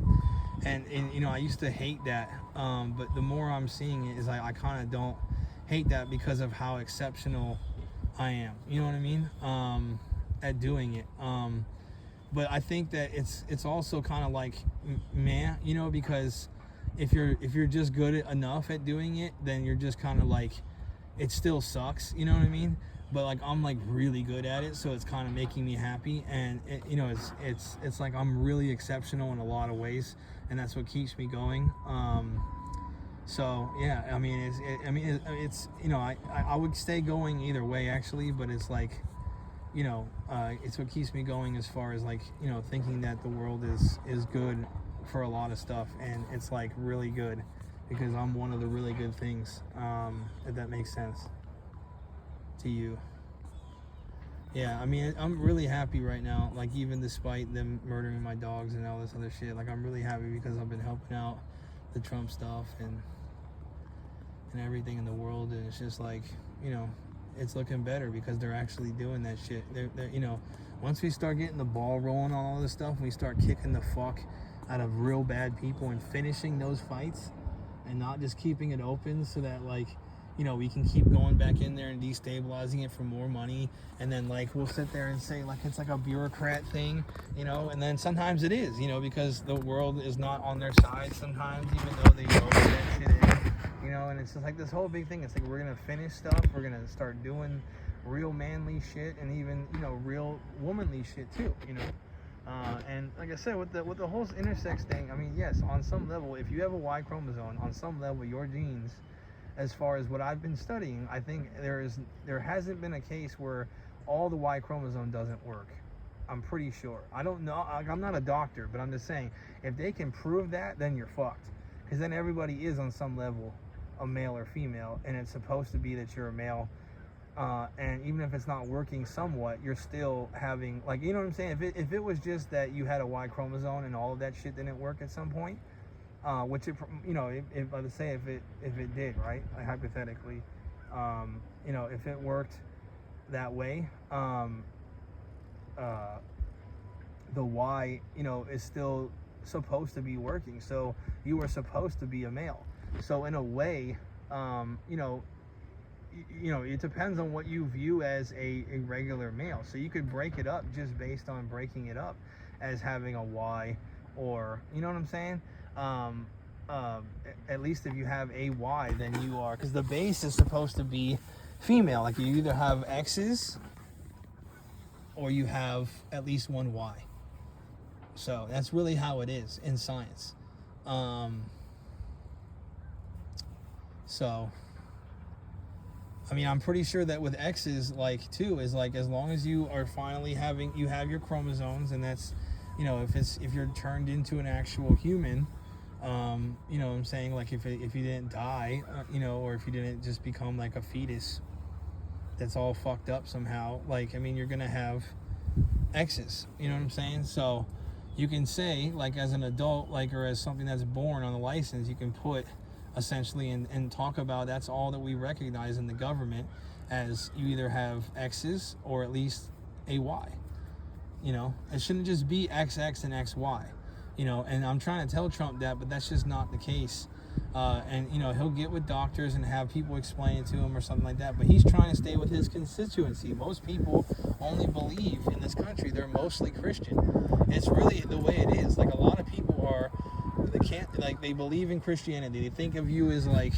S2: and you know, I used to hate that, but the more I'm seeing it, is I kind of don't hate that, because of how exceptional I am, you know what I mean, at doing it. But I think that it's also kind of like, man, you know, because if you're just good enough at doing it, then you're just kind of like, it still sucks, you know what I mean? But like, I'm like really good at it, so it's kind of making me happy, and it, you know, it's like I'm really exceptional in a lot of ways, and that's what keeps me going. So yeah, I mean, it's you know, I would stay going either way, actually, but it's like, you know, it's what keeps me going, as far as like, you know, thinking that the world is good for a lot of stuff, and it's like really good, because I'm one of the really good things, if that makes sense to you. Yeah, I mean, I'm really happy right now, like, even despite them murdering my dogs and all this other shit, like, I'm really happy because I've been helping out the Trump stuff and everything in the world, and it's just like, you know, it's looking better because they're actually doing that shit. They're you know, once we start getting the ball rolling on all this stuff, we start kicking the fuck out of real bad people and finishing those fights, and not just keeping it open so that, like, you know, we can keep going back in there and destabilizing it for more money, and then like we'll sit there and say like it's like a bureaucrat thing, you know, and then sometimes it is, you know, because the world is not on their side sometimes, even though they know that shit is, you know. And it's just like this whole big thing. It's like, we're gonna finish stuff, we're gonna start doing real manly shit, and even, you know, real womanly shit too, you know. And like I said, with the whole intersex thing, I mean, yes, on some level, if you have a Y chromosome, on some level, your genes, as far as what I've been studying, I think there hasn't been a case where all the Y chromosome doesn't work. I'm pretty sure. I don't know. I'm not a doctor, but I'm just saying, if they can prove that, then you're fucked. Because then everybody is on some level a male or female, and it's supposed to be that you're a male. And even if it's not working somewhat, you're still having, like, you know what I'm saying? If it was just that you had a Y chromosome and all of that shit didn't work at some point, which it, you know, if let's say if it did, right, like, hypothetically, you know, if it worked that way, the Y, you know, is still supposed to be working. So you were supposed to be a male. So in a way, you know, it depends on what you view as a regular male. So you could break it up just based on breaking it up as having a Y, or, you know what I'm saying? At least if you have a Y, then you are, because the base is supposed to be female. Like, you either have X's or you have at least one Y. So that's really how it is in science. So I mean, I'm pretty sure that with X's, like, too, is like, as long as you are finally you have your chromosomes, and that's, you know, if you're turned into an actual human, you know what I'm saying, like, if you didn't die, you know, or if you didn't just become like a fetus that's all fucked up somehow, like, I mean, you're gonna have X's, you know what I'm saying? So you can say, like, as an adult, like, or as something that's born on the license, you can put essentially and talk about, that's all that we recognize in the government, as you either have X's or at least a Y. You know, it shouldn't just be XX and XY, you know. And I'm trying to tell Trump that, but that's just not the case. And, you know, he'll get with doctors and have people explain it to him or something like that, but he's trying to stay with his constituency. Most people only believe in this country, they're mostly Christian. It's really the way it is. Like, a lot of people are, they believe in Christianity. They think of you as like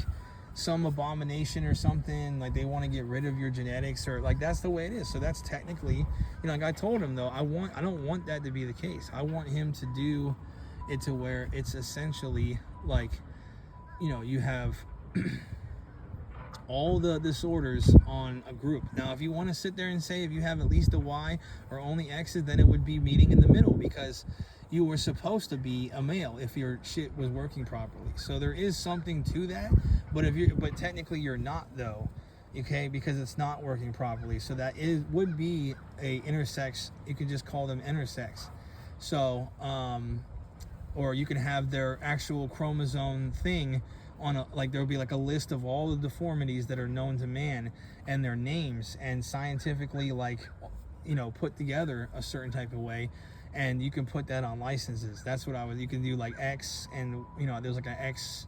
S2: some abomination or something. Like, they want to get rid of your genetics, or like, that's the way it is. So that's technically, like I told him though, I don't want that to be the case. I want him to do it to where it's essentially like, you have all the disorders on a group. Now, if you want to sit there and say if you have at least a Y or only X's, then it would be meeting in the middle, because you were supposed to be a male if your shit was working properly. So there is something to that, but technically you're not though, okay, because it's not working properly. So that would be a intersex. You could just call them intersex. So or you can have their actual chromosome thing on there'll be like a list of all the deformities that are known to man and their names, and scientifically put together a certain type of way, and you can put that on licenses. That's what you can do, like X, and there's like an X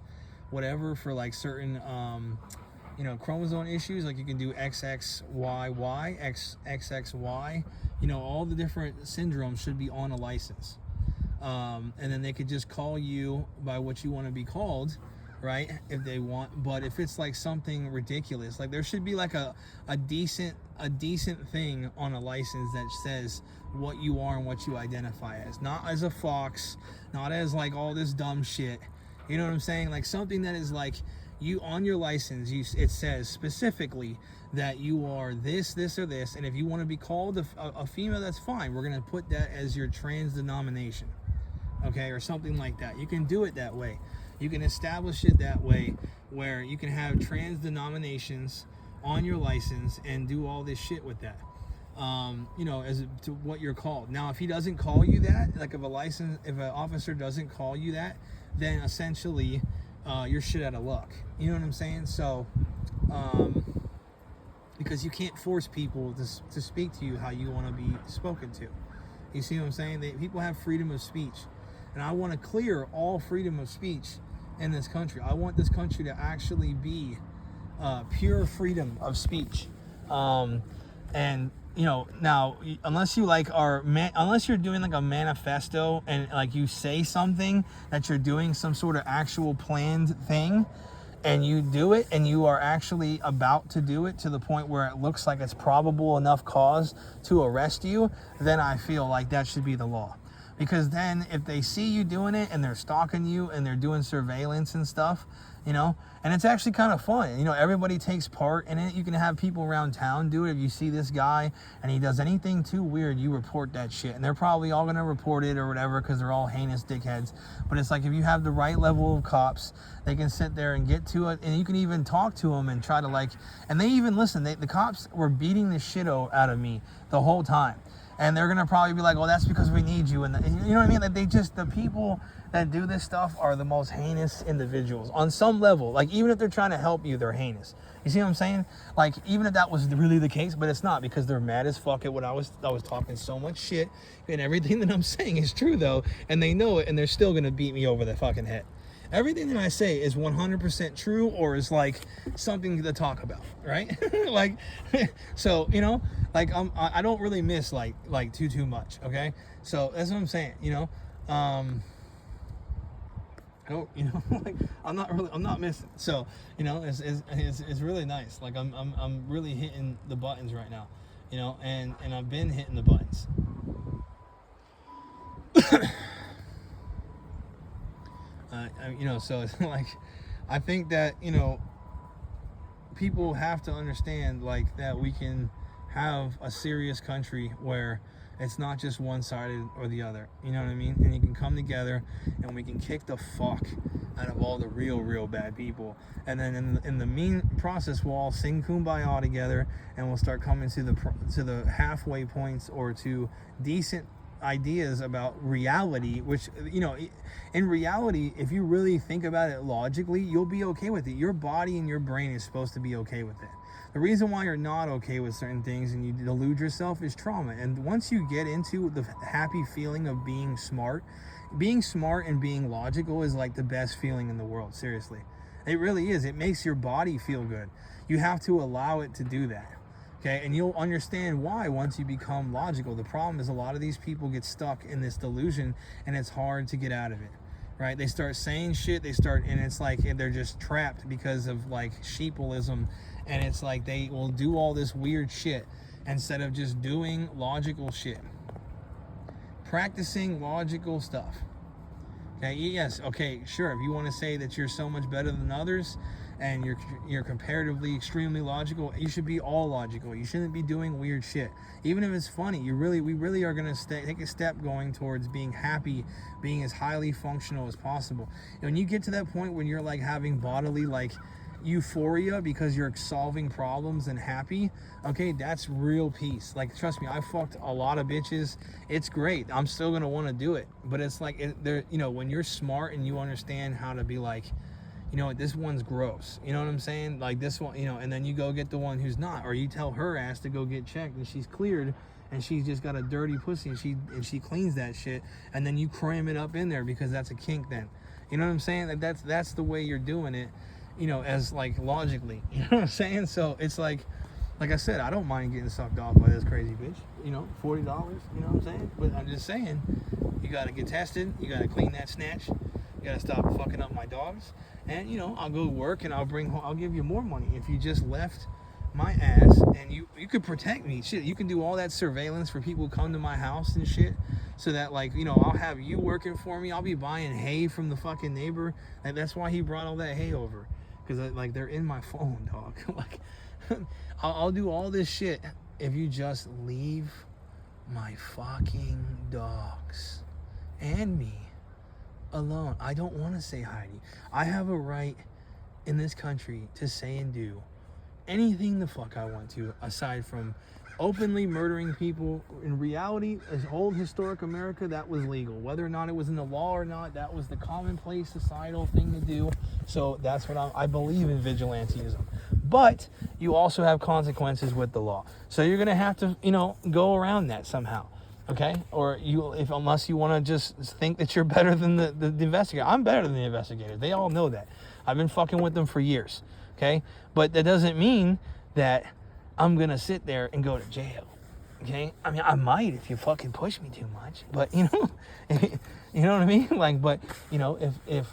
S2: whatever for like certain chromosome issues. Like, you can do XXYY, XXY, all the different syndromes should be on a license. And then they could just call you by what you want to be called, right, if they want. But if it's like something ridiculous, like, there should be like a decent thing on a license that says what you are and what you identify as, not as a fox, not as like all this dumb shit, you know what I'm saying? Like, something that is like, you on your license, it says specifically that you are this or this, and if you want to be called a female, that's fine, we're going to put that as your trans denomination, okay, or something like that. You can do it that way. You can establish it that way, where you can have trans denominations on your license and do all this shit with that, as to what you're called. Now, if he doesn't call you that, like if an officer doesn't call you that, then essentially you're shit out of luck. You know what I'm saying? So, because you can't force people to speak to you how you want to be spoken to. You see what I'm saying? People have freedom of speech. And I want to clear all freedom of speech in this country. I want this country to actually be pure freedom of speech. And now, unless you unless you're doing like a manifesto and like you say something that you're doing some sort of actual planned thing, and you do it, and you are actually about to do it to the point where it looks like it's probable enough cause to arrest you, then I feel like that should be the law. Because then if they see you doing it and they're stalking you and they're doing surveillance and stuff, and it's actually kind of fun. Everybody takes part in it. You can have people around town do it. If you see this guy and he does anything too weird, you report that shit. And they're probably all going to report it or whatever, because they're all heinous dickheads. But it's like, if you have the right level of cops, they can sit there and get to it. And you can even talk to them and try to and they even listen. The cops were beating the shit out of me the whole time. And they're going to probably be like, well, that's because we need you. And you know what I mean? Like, the people that do this stuff are the most heinous individuals on some level. Like, even if they're trying to help you, they're heinous. You see what I'm saying? Like, even if that was really the case, but it's not, because they're mad as fuck at what I was talking so much shit, and everything that I'm saying is true though, and they know it, and they're still going to beat me over the fucking head. Everything that I say is 100% true, or is like something to talk about, right? So, I don't really miss like too much, okay? So that's what I'm saying, I don't, I'm not missing. So, it's really nice. Like, I'm really hitting the buttons right now, and I've been hitting the buttons. So it's like, I think that, people have to understand that we can have a serious country where it's not just one-sided or the other, you know what I mean? And you can come together and we can kick the fuck out of all the real bad people. And then in the mean process, we'll all sing Kumbaya together, and we'll start coming to the halfway points, or to decent ideas about reality, which, in reality, if you really think about it logically, you'll be okay with it. Your body and your brain is supposed to be okay with it. The reason why you're not okay with certain things and you delude yourself is trauma. And once you get into the happy feeling of being smart and being logical is like the best feeling in the world. Seriously, it really is. It makes your body feel good. You have to allow it to do that. Okay, and you'll understand why once you become logical. The problem is a lot of these people get stuck in this delusion, and it's hard to get out of it, right? They start saying shit, and it's like they're just trapped because of like sheepalism, and it's like they will do all this weird shit instead of just doing logical shit. Practicing logical stuff. Okay, yes, okay, sure, if you want to say that you're so much better than others, and you're comparatively extremely logical, you should be all logical. You shouldn't be doing weird shit, even if it's funny. We really are gonna take a step going towards being happy, being as highly functional as possible. And when you get to that point when you're like having bodily like euphoria because you're solving problems and happy, okay, that's real peace. Like, trust me, I fucked a lot of bitches. It's great. I'm still gonna want to do it, but it's like when you're smart and you understand how to be like, you know what, this one's gross. You know what I'm saying? Like this one, and then you go get the one who's not, or you tell her ass to go get checked and she's cleared and she's just got a dirty pussy and she cleans that shit, and then you cram it up in there because that's a kink then. You know what I'm saying? That's the way you're doing it, as like logically. You know what I'm saying? So it's like I said, I don't mind getting sucked off by this crazy bitch. $40, you know what I'm saying? But I'm just saying, you gotta get tested, you gotta clean that snatch, you gotta stop fucking up my dogs. And I'll go work and I'll give you more money if you just left my ass, and you could protect me. Shit, you can do all that surveillance for people who come to my house and shit, so that like I'll have you working for me. I'll be buying hay from the fucking neighbor, and that's why he brought all that hay over, because like they're in my phone, dog. Like I'll do all this shit if you just leave my fucking dogs and me alone. I don't want to say hi to you. I have a right in this country to say and do anything the fuck I want to, aside from openly murdering people. In reality, as old historic America, that was legal. Whether or not it was in the law or not, that was the commonplace societal thing to do. So that's what I believe in vigilantism. But you also have consequences with the law. So you're gonna have to, go around that somehow. Okay, or unless you want to just think that you're better than the investigator. I'm better than the investigators. They all know that. I've been fucking with them for years. Okay, but that doesn't mean that I'm gonna sit there and go to jail. Okay, I mean I might if you fucking push me too much, but you know what I mean. Like, but if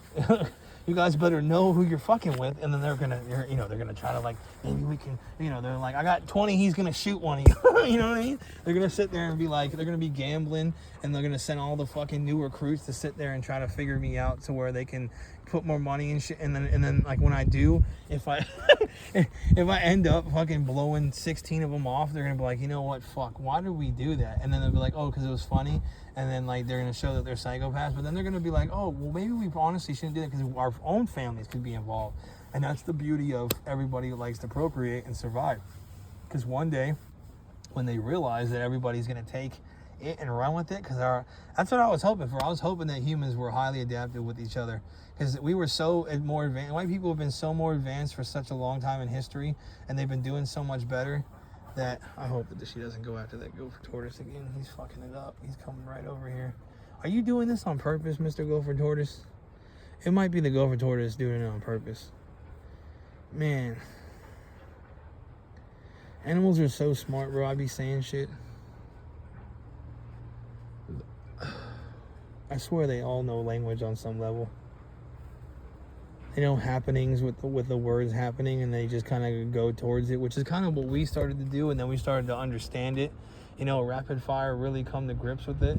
S2: you guys better know who you're fucking with, and then they're gonna try to like, maybe we can, they're like, I got 20, he's gonna shoot one of you. You know what I mean? They're gonna sit there and be like, they're gonna be gambling, and they're gonna send all the fucking new recruits to sit there and try to figure me out to where they can put more money and shit, and then like when I do, if I end up fucking blowing 16 of them off, they're gonna be like, you know what, fuck, why did we do that? And then they'll be like, oh, because it was funny. And then like they're gonna show that they're psychopaths, but then they're gonna be like, oh, well, maybe we honestly shouldn't do that because our own families could be involved. And that's the beauty of everybody who likes to procreate and survive, because one day when they realize that everybody's gonna take it and run with it, because that's what I was hoping for. I was hoping that humans were highly adaptive with each other, because we were so more advanced. White people have been so more advanced for such a long time in history, and they've been doing so much better, that I hope that she doesn't go after that gopher tortoise again. He's fucking it up. He's coming right over here. Are you doing this on purpose, Mr. Gopher Tortoise? It might be the gopher tortoise doing it on purpose. Man, animals are so smart, bro. I be saying shit. I swear they all know language on some level. They know happenings with the words happening, and they just kind of go towards it, which is kind of what we started to do, and then we started to understand it. Rapid fire, really come to grips with it.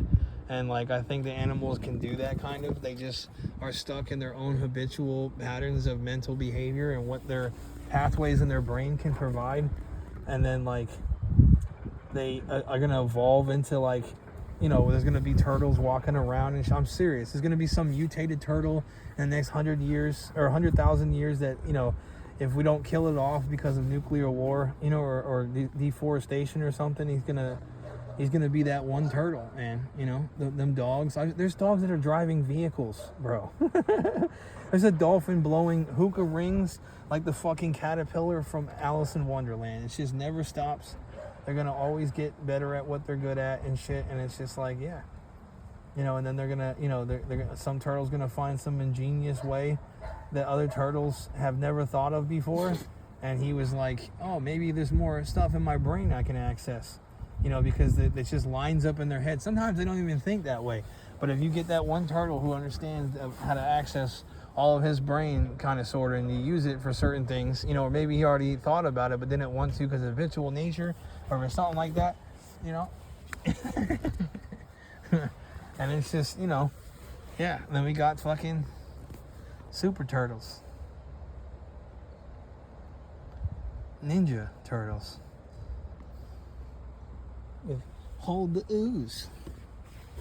S2: And like, I think the animals can do that kind of. They just are stuck in their own habitual patterns of mental behavior and what their pathways in their brain can provide. And then like, they are going to evolve into like, there's going to be turtles walking around, and I'm serious. There's going to be some mutated turtle in the next 100 years or 100,000 years that, if we don't kill it off because of nuclear war, or deforestation or something, he's going to be that one turtle, man. Them dogs. There's dogs that are driving vehicles, bro. There's a dolphin blowing hookah rings like the fucking caterpillar from Alice in Wonderland. It just never stops. They're going to always get better at what they're good at and shit. And it's just like, yeah. And then they're going to, some turtle's going to find some ingenious way that other turtles have never thought of before. and he was like, oh, maybe there's more stuff in my brain I can access, because it just lines up in their head. Sometimes they don't even think that way, but if you get that one turtle who understands how to access all of his brain kind of sort of, and you use it for certain things, or maybe he already thought about it but didn't want to because of habitual nature or something like that, and it's just, yeah. And then we got fucking super turtles, ninja turtles with hold the ooze.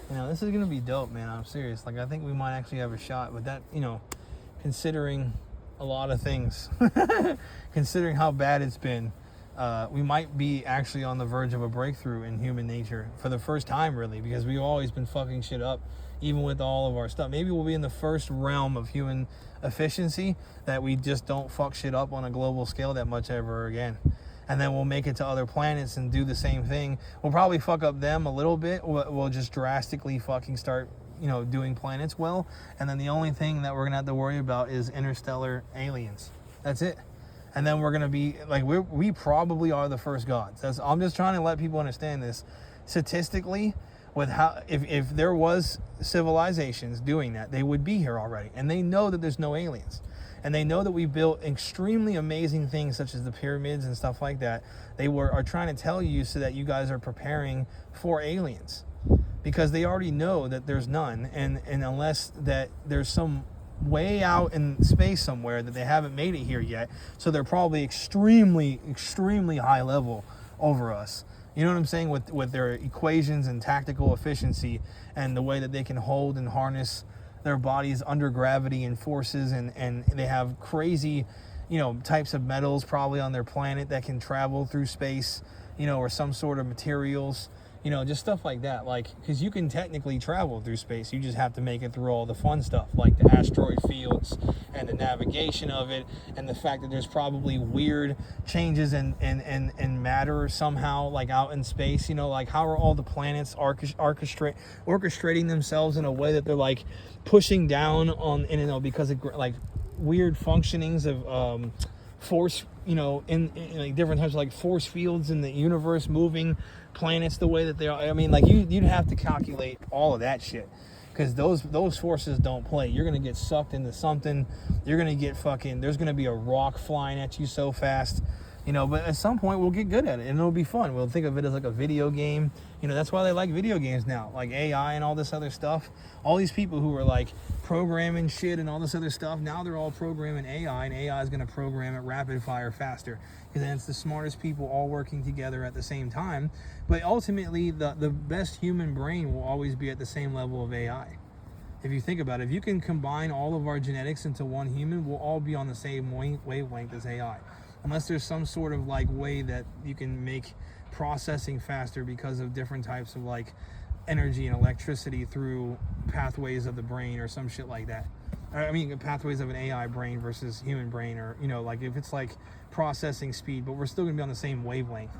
S2: This is gonna be dope, man. I'm serious. Like, I think we might actually have a shot with that, considering a lot of things, considering how bad it's been. We might be actually on the verge of a breakthrough in human nature for the first time, really, because we've always been fucking shit up, even with all of our stuff. Maybe we'll be in the first realm of human efficiency that we just don't fuck shit up on a global scale that much ever again. And then we'll make it to other planets and do the same thing. We'll probably fuck up them a little bit. We'll just drastically fucking start, doing planets well. And then the only thing that we're gonna have to worry about is interstellar aliens. That's it. And then we're gonna be like, we probably are the first gods. I'm just trying to let people understand this. Statistically, with how if there was civilizations doing that, they would be here already. And they know that there's no aliens. And they know that we built extremely amazing things such as the pyramids and stuff like that. They are trying to tell you so that you guys are preparing for aliens, because they already know that there's none, and unless that there's some way out in space somewhere that they haven't made it here yet, so they're probably extremely high level over us. You know what I'm saying? With their equations and tactical efficiency and the way that they can hold and harness their bodies under gravity and forces, and they have crazy, types of metals probably on their planet that can travel through space, or some sort of materials, just stuff like that. Like, because you can technically travel through space, you just have to make it through all the fun stuff, like the asteroid fields and the navigation of it, and the fact that there's probably weird changes in matter somehow, like out in space, like how are all the planets orchestrating themselves in a way that they're like pushing down on, because of like weird functionings of force, in like different types of like force fields in the universe, moving planets the way that they are. I mean, like you'd have to calculate all of that shit, because those forces don't play. You're gonna get sucked into something. You're gonna get there's gonna be a rock flying at you so fast, but at some point we'll get good at it and it'll be fun. We'll think of it as like a video game. That's why they like video games now, like AI and all this other stuff. All these people who are like programming shit and all this other stuff, now they're all programming AI, and AI is going to program it rapid fire faster, because then it's the smartest people all working together at the same time. But ultimately, the best human brain will always be at the same level of AI. If you think about it, if you can combine all of our genetics into one human, we'll all be on the same wavelength as AI. Unless there's some sort of like way that you can make processing faster because of different types of like energy and electricity through pathways of the brain or some shit like that. I mean, pathways of an AI brain versus human brain, or like if it's like processing speed, but we're still gonna be on the same wavelength,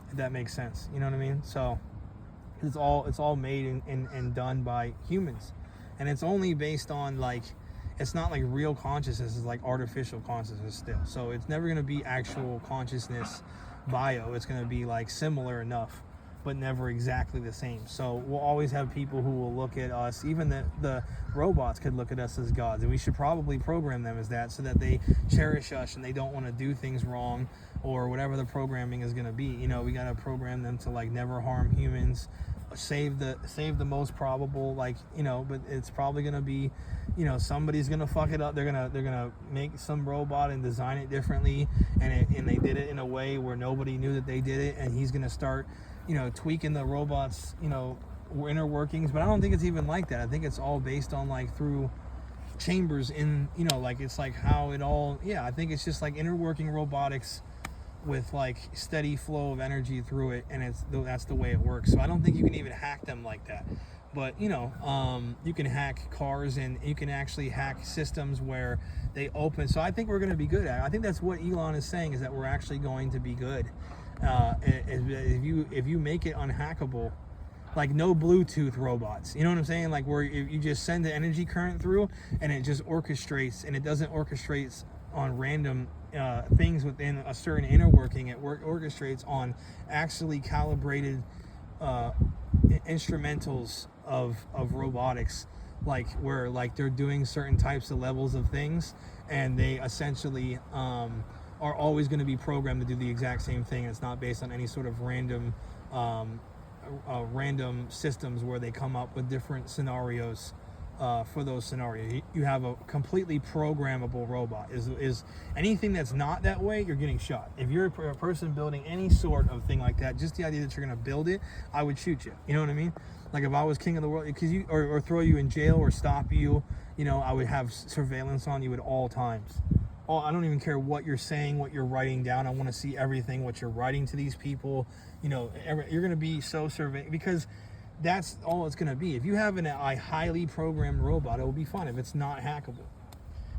S2: if that makes sense. You know what I mean? So it's all made and done by humans, and it's only based on like, it's not like real consciousness, it's like artificial consciousness still. So it's never gonna be actual consciousness bio. It's gonna be like similar enough, but never exactly the same. So we'll always have people who will look at us, even the robots could look at us as gods, and we should probably program them as that, so that they cherish us and they don't want to do things wrong, or whatever the programming is going to be. We got to program them to like never harm humans, save the most probable, like, but it's probably going to be, somebody's going to fuck it up. They're going to make some robot and design it differently, and they did it in a way where nobody knew that they did it, and he's going to start tweaking the robots, inner workings. But I don't think it's even like that. I think it's all based on like through chambers in, like it's like how it all, I think it's just like inner working robotics with like steady flow of energy through it, and that's the way it works. So I don't think you can even hack them like that. But you can hack cars, and you can actually hack systems where they open. So I think we're going to be good at it. I think that's what Elon is saying, is that we're actually going to be good. If you make it unhackable, like no Bluetooth robots, you know what I'm saying? Like where you just send the energy current through and it just orchestrates, and it doesn't orchestrate random things within a certain inner working. It orchestrates on actually calibrated instrumentals of robotics, like where like they're doing certain types of levels of things, and they essentially are always going to be programmed to do the exact same thing. It's not based on any sort of random systems where they come up with different scenarios for those scenarios. You have a completely programmable robot. Is anything that's not that way, you're getting shot. If you're a person building any sort of thing like that, just the idea that you're going to build it, I would shoot you. You know what I mean? Like if I was king of the world, because or throw you in jail or stop you, you know, I would have surveillance on you at all times. I don't even care what you're saying, what you're writing down. I want to see everything, what you're writing to these people. You know, you're going to be so surveyed, because that's all it's going to be. If you have a highly programmed robot, it will be fine if it's not hackable,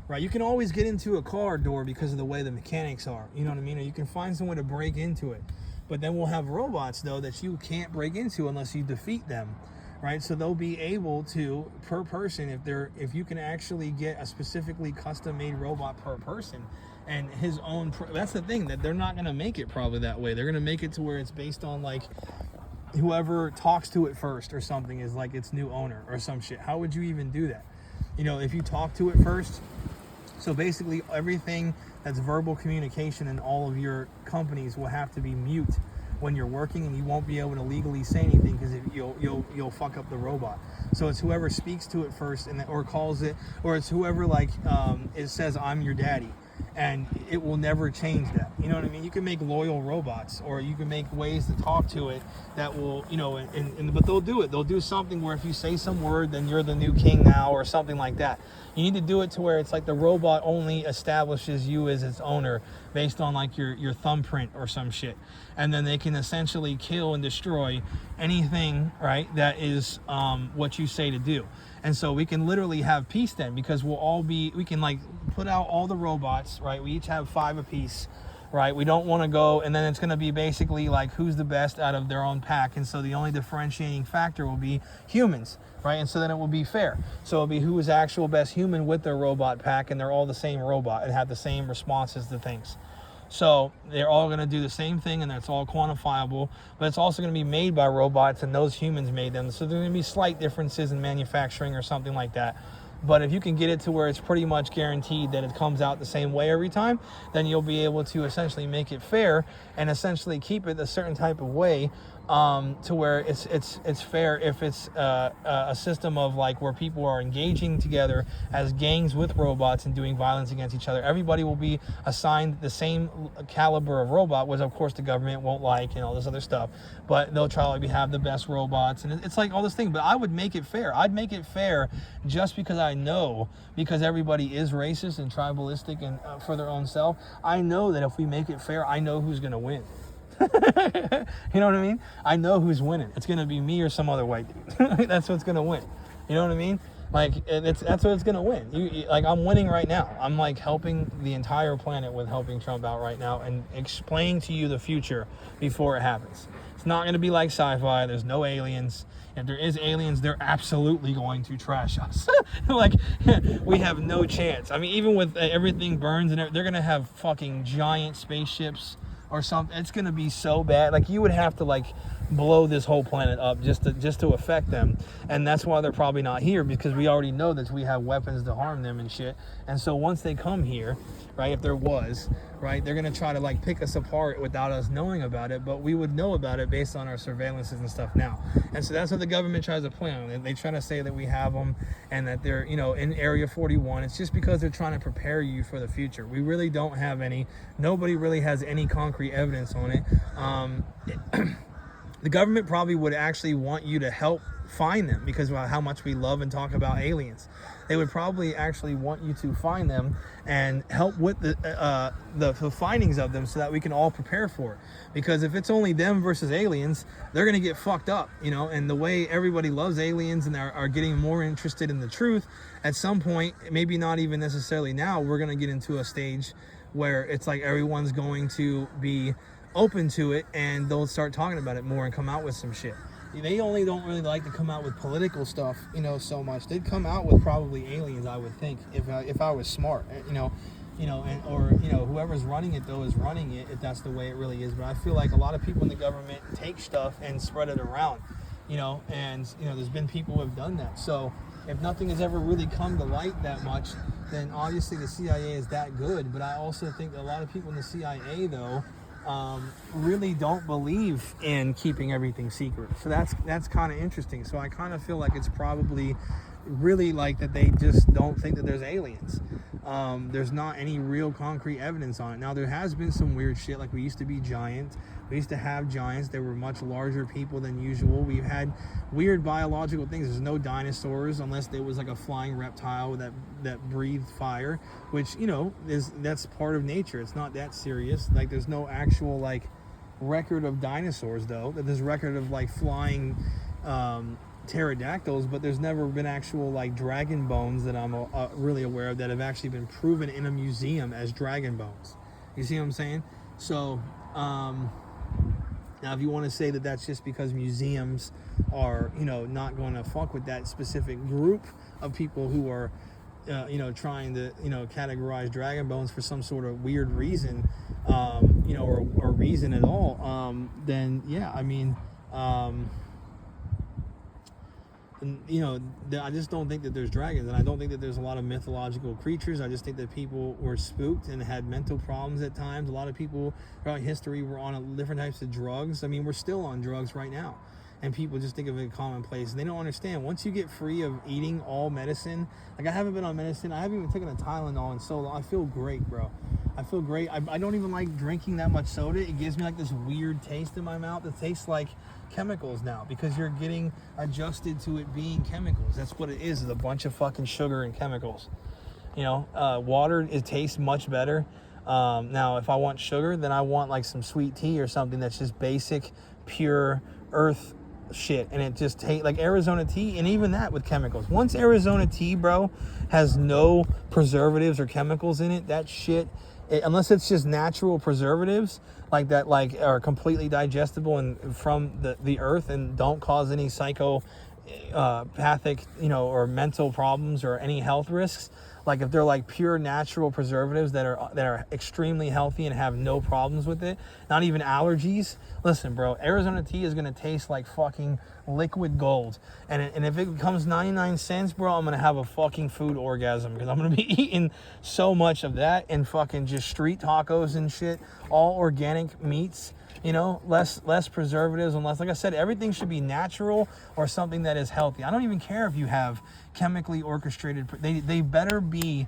S2: right? You can always get into a car door because of the way the mechanics are, you know what I mean? Or you can find some way to break into it. But then we'll have robots, though, that you can't break into unless you defeat them, right? So they'll be able to, per person, if you can actually get a specifically custom-made robot per person, and his own, that's the thing, that they're not going to make it probably that way. They're going to make it to where it's based on like whoever talks to it first or something is like its new owner or some shit. How would you even do that? You know, if you talk to it first. So basically everything that's verbal communication in all of your companies will have to be mute when you're working, and you won't be able to legally say anything because you'll fuck up the robot. So it's whoever speaks to it first or calls it, or it's whoever like it says I'm your daddy, and it will never change that. You know what I mean? You can make loyal robots, or you can make ways to talk to it that will, you know, but they'll do it. They'll do something where if you say some word, then you're the new king now, or something like that. You need to do it to where it's like the robot only establishes you as its owner based on like your thumbprint or some shit. And then they can essentially kill and destroy anything, right, that is what you say to do. And so we can literally have peace then, because we can like put out all the robots, right? We each have 5 apiece, right? We don't want to go, and then it's going to be basically like who's the best out of their own pack. And so the only differentiating factor will be humans, right? And so then it will be fair. So it'll be who is actual best human with their robot pack, and they're all the same robot and have the same responses to things. So they're all going to do the same thing, and that's all quantifiable, but it's also going to be made by robots, and those humans made them. So there are going to be slight differences in manufacturing or something like that. But if you can get it to where it's pretty much guaranteed that it comes out the same way every time, then you'll be able to essentially make it fair and essentially keep it a certain type of way, to where it's fair. If it's a system of like where people are engaging together as gangs with robots and doing violence against each other, everybody will be assigned the same caliber of robot, which of course the government won't like and all this other stuff, but they'll try to have the best robots, and it's like all this thing. But I would make it fair. I'd make it fair just because I know, because everybody is racist and tribalistic and for their own self. I know that if we make it fair, I know who's going to win. You know what I mean? I know who's winning. It's going to be me or some other white dude. That's what's going to win. You know what I mean? Like, that's what it's going to win. Like, I'm winning right now. I'm like helping the entire planet with helping Trump out right now and explaining to you the future before it happens. It's not going to be like sci-fi. There's no aliens. If there is aliens, they're absolutely going to trash us. Like, we have no chance. I mean, even with everything burns and they're going to have fucking giant spaceships or something. It's going to be so bad. Like, you would have to like blow this whole planet up just to affect them. And that's why they're probably not here, because we already know that we have weapons to harm them and shit. And so once they come here, right, if there was, right, they're going to try to like pick us apart without us knowing about it, but we would know about it based on our surveillances and stuff now. And so that's what the government tries to play on. They try to say that we have them and that they're, you know, in Area 41. It's just because they're trying to prepare you for the future. We really don't have any. Nobody really has any concrete evidence on it. The government probably would actually want you to help find them because of how much we love and talk about aliens. They would probably actually want you to find them and help with the findings of them so that we can all prepare for it. Because if it's only them versus aliens, they're going to get fucked up, you know, and the way everybody loves aliens and are getting more interested in the truth, at some point, maybe not even necessarily now, we're going to get into a stage where it's like everyone's going to be open to it and they'll start talking about it more and come out with some shit. They only don't really like to come out with political stuff, you know, so much. They'd come out with probably aliens, I would think, if I was smart, you know. you know, and or you know, whoever's running it though is running it, if that's the way it really is. But I feel like a lot of people in the government take stuff and spread it around, you know, and you know, there's been people who have done that. So if nothing has ever really come to light that much, then obviously the CIA is that good. But I also think that a lot of people in the CIA though really don't believe in keeping everything secret. So that's kind of interesting. So I kind of feel like it's probably really like that they just don't think that there's aliens. There's not any real concrete evidence on it. Now there has been some weird shit, like we used to be giant. We used to have giants. They were much larger people than usual. We've had weird biological things. There's no dinosaurs unless there was like a flying reptile that breathed fire, which, you know, that's part of nature. It's not that serious. Like there's no actual like record of dinosaurs though. There's record of like flying pterodactyls, but there's never been actual like dragon bones that I'm really aware of that have actually been proven in a museum as dragon bones. You see what I'm saying? So now if you want to say that that's just because museums are, you know, not going to fuck with that specific group of people who are you know, trying to, you know, categorize dragon bones for some sort of weird reason, you know, or reason at all, then yeah, I mean, and, you know, I just don't think that there's dragons, and I don't think that there's a lot of mythological creatures. I just think that people were spooked and had mental problems at times. A lot of people throughout history were on different types of drugs. I mean, we're still on drugs right now, and people just think of it commonplace. They don't understand. Once you get free of eating all medicine, like I haven't been on medicine. I haven't even taken a Tylenol in so long. I feel great, bro. I feel great. I don't even like drinking that much soda. It gives me like this weird taste in my mouth. It tastes like chemicals now because you're getting adjusted to it being chemicals. That's what it is a bunch of fucking sugar and chemicals. You know, water, it tastes much better. Now, if I want sugar, then I want like some sweet tea or something that's just basic, pure earth shit, and it just tastes like Arizona tea, and even that with chemicals. Once Arizona tea, bro, has no preservatives or chemicals in it, that shit, unless it's just natural preservatives like that, like are completely digestible and from the earth and don't cause any psychopathic, you know, or mental problems or any health risks. Like if they're like pure natural preservatives that are extremely healthy and have no problems with it, not even allergies. Listen, bro, Arizona tea is gonna taste like fucking liquid gold. And if it becomes 99 cents, bro, I'm gonna have a fucking food orgasm because I'm gonna be eating so much of that and fucking just street tacos and shit, all organic meats. You know, less preservatives and less, like I said, everything should be natural or something that is healthy. I don't even care if you have chemically orchestrated, they better be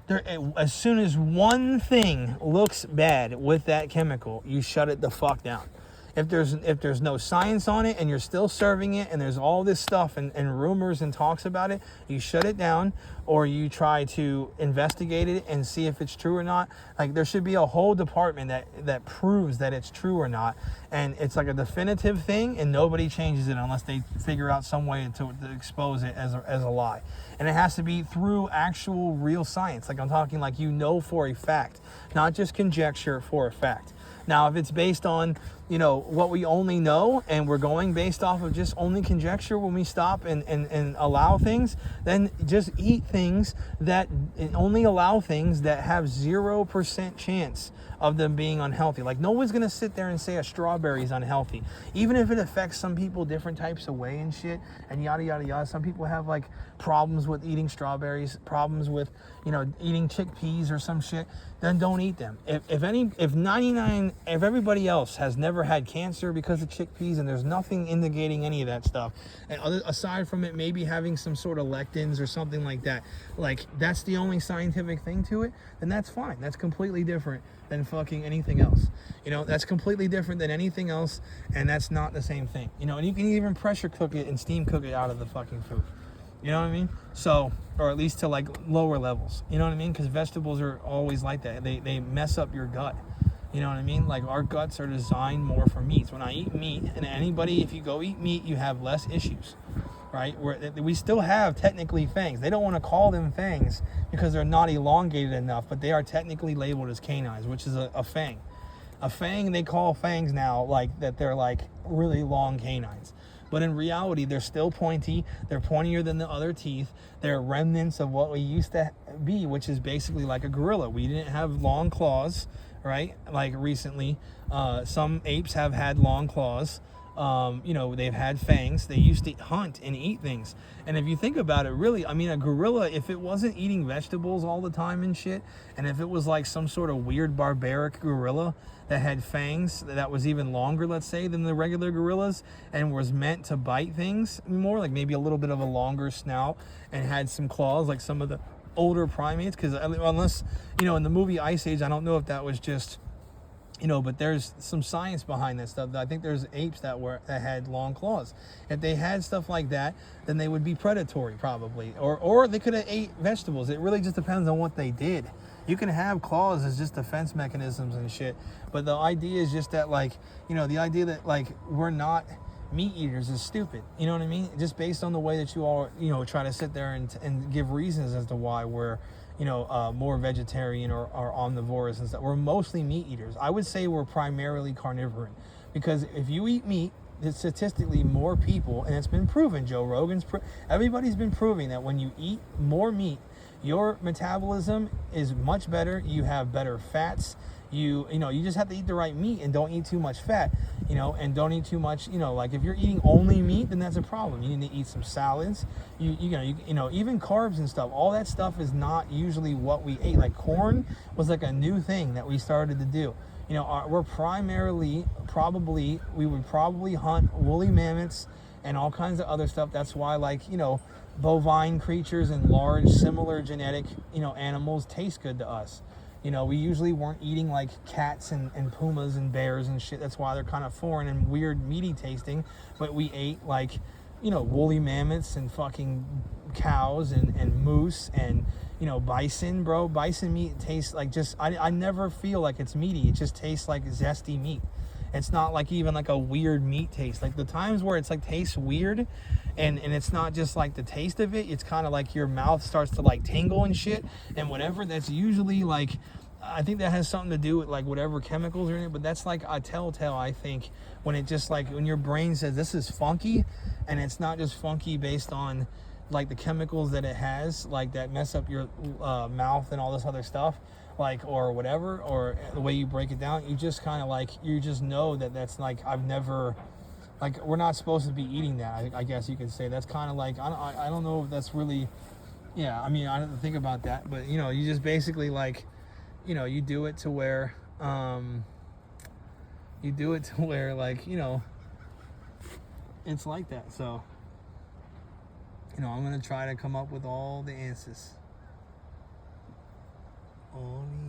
S2: there. As soon as one thing looks bad with that chemical, you shut it the fuck down. If there's no science on it and you're still serving it and there's all this stuff and rumors and talks about it, you shut it down or you try to investigate it and see if it's true or not. Like there should be a whole department that proves that it's true or not. And it's like a definitive thing and nobody changes it unless they figure out some way to expose it as a lie. And it has to be through actual real science. Like I'm talking like, you know, for a fact, not just conjecture, for a fact. Now, if it's based on, you know, what we only know and we're going based off of just only conjecture when we stop and allow things, then just eat things that only allow things that have 0% chance of them being unhealthy. Like no one's gonna sit there and say a strawberry is unhealthy, even if it affects some people different types of way and shit and yada yada yada. Some people have like problems with eating strawberries, problems with, you know, eating chickpeas or some shit. Then don't eat them. If everybody else has never had cancer because of chickpeas and there's nothing indicating any of that stuff, and aside from it maybe having some sort of lectins or something like that, like that's the only scientific thing to it, then that's fine. That's completely different than fucking anything else. You know, that's completely different than anything else, and that's not the same thing. You know, and you can even pressure cook it and steam cook it out of the fucking food. You know what I mean? So, or at least to like lower levels. You know what I mean? Because vegetables are always like that. They mess up your gut. You know what I mean? Like our guts are designed more for meats. When I eat meat, and anybody, if you go eat meat, you have less issues, right? We still have technically fangs. They don't want to call them fangs because they're not elongated enough, but they are technically labeled as canines, which is a fang. A fang, they call fangs now like that they're like really long canines. but in reality, they're still pointy. They're pointier than the other teeth. They're remnants of what we used to be, which is basically like a gorilla. We didn't have long claws, right? Like recently, some apes have had long claws. You know, they've had fangs. They used to hunt and eat things. And if you think about it, really, I mean, a gorilla, if it wasn't eating vegetables all the time and shit, and if it was like some sort of weird barbaric gorilla that had fangs that was even longer, let's say, than the regular gorillas, and was meant to bite things more, like maybe a little bit of a longer snout and had some claws like some of the older primates, because unless, you know, in the movie Ice Age, I don't know if that was just, you know, but there's some science behind that stuff. I think there's apes that had long claws. If they had stuff like that, then they would be predatory probably, or they could have ate vegetables. It really just depends on what they did. You can have claws as just defense mechanisms and shit, but the idea is just that, like, you know, the idea that like we're not meat eaters is stupid. You know what I mean? Just based on the way that you all, you know, try to sit there and give reasons as to why we're, you know, more vegetarian or omnivorous and stuff. We're mostly meat eaters. I would say we're primarily carnivorous, because if you eat meat, statistically more people, and it's been proven, Joe Rogan's, everybody's been proving that when you eat more meat, your metabolism is much better. You have better fats. You know, you just have to eat the right meat and don't eat too much fat, you know, and don't eat too much, you know, like if you're eating only meat, then that's a problem. You need to eat some salads, you know, even carbs and stuff. All that stuff is not usually what we ate. Like corn was like a new thing that we started to do. You know, we're primarily, we would probably hunt woolly mammoths and all kinds of other stuff. That's why, like, you know, bovine creatures and large similar genetic, you know, animals taste good to us. You know, we usually weren't eating like cats and pumas and bears and shit. That's why they're kind of foreign and weird meaty tasting. But we ate like, you know, woolly mammoths and fucking cows and moose and, you know, bison, bro. Bison meat tastes like just, I never feel like it's meaty. It just tastes like zesty meat. It's not like even like a weird meat taste. Like the times where it's like tastes weird and it's not just like the taste of it, it's kind of like your mouth starts to like tingle and shit and whatever. That's usually like, I think that has something to do with like whatever chemicals are in it, but that's like a telltale, I think, when it just like, when your brain says this is funky, and it's not just funky based on like the chemicals that it has, like that mess up your mouth and all this other stuff, like, or whatever, or the way you break it down, you just kind of like, you just know that that's like, I've never, like, we're not supposed to be eating that. I guess you could say that's kind of like, I don't know if that's really, yeah, I mean, I don't think about that, but you know, you just basically like, you know, you do it to where, like, you know, it's like that. So, you know, I'm going to try to come up with all the answers. All the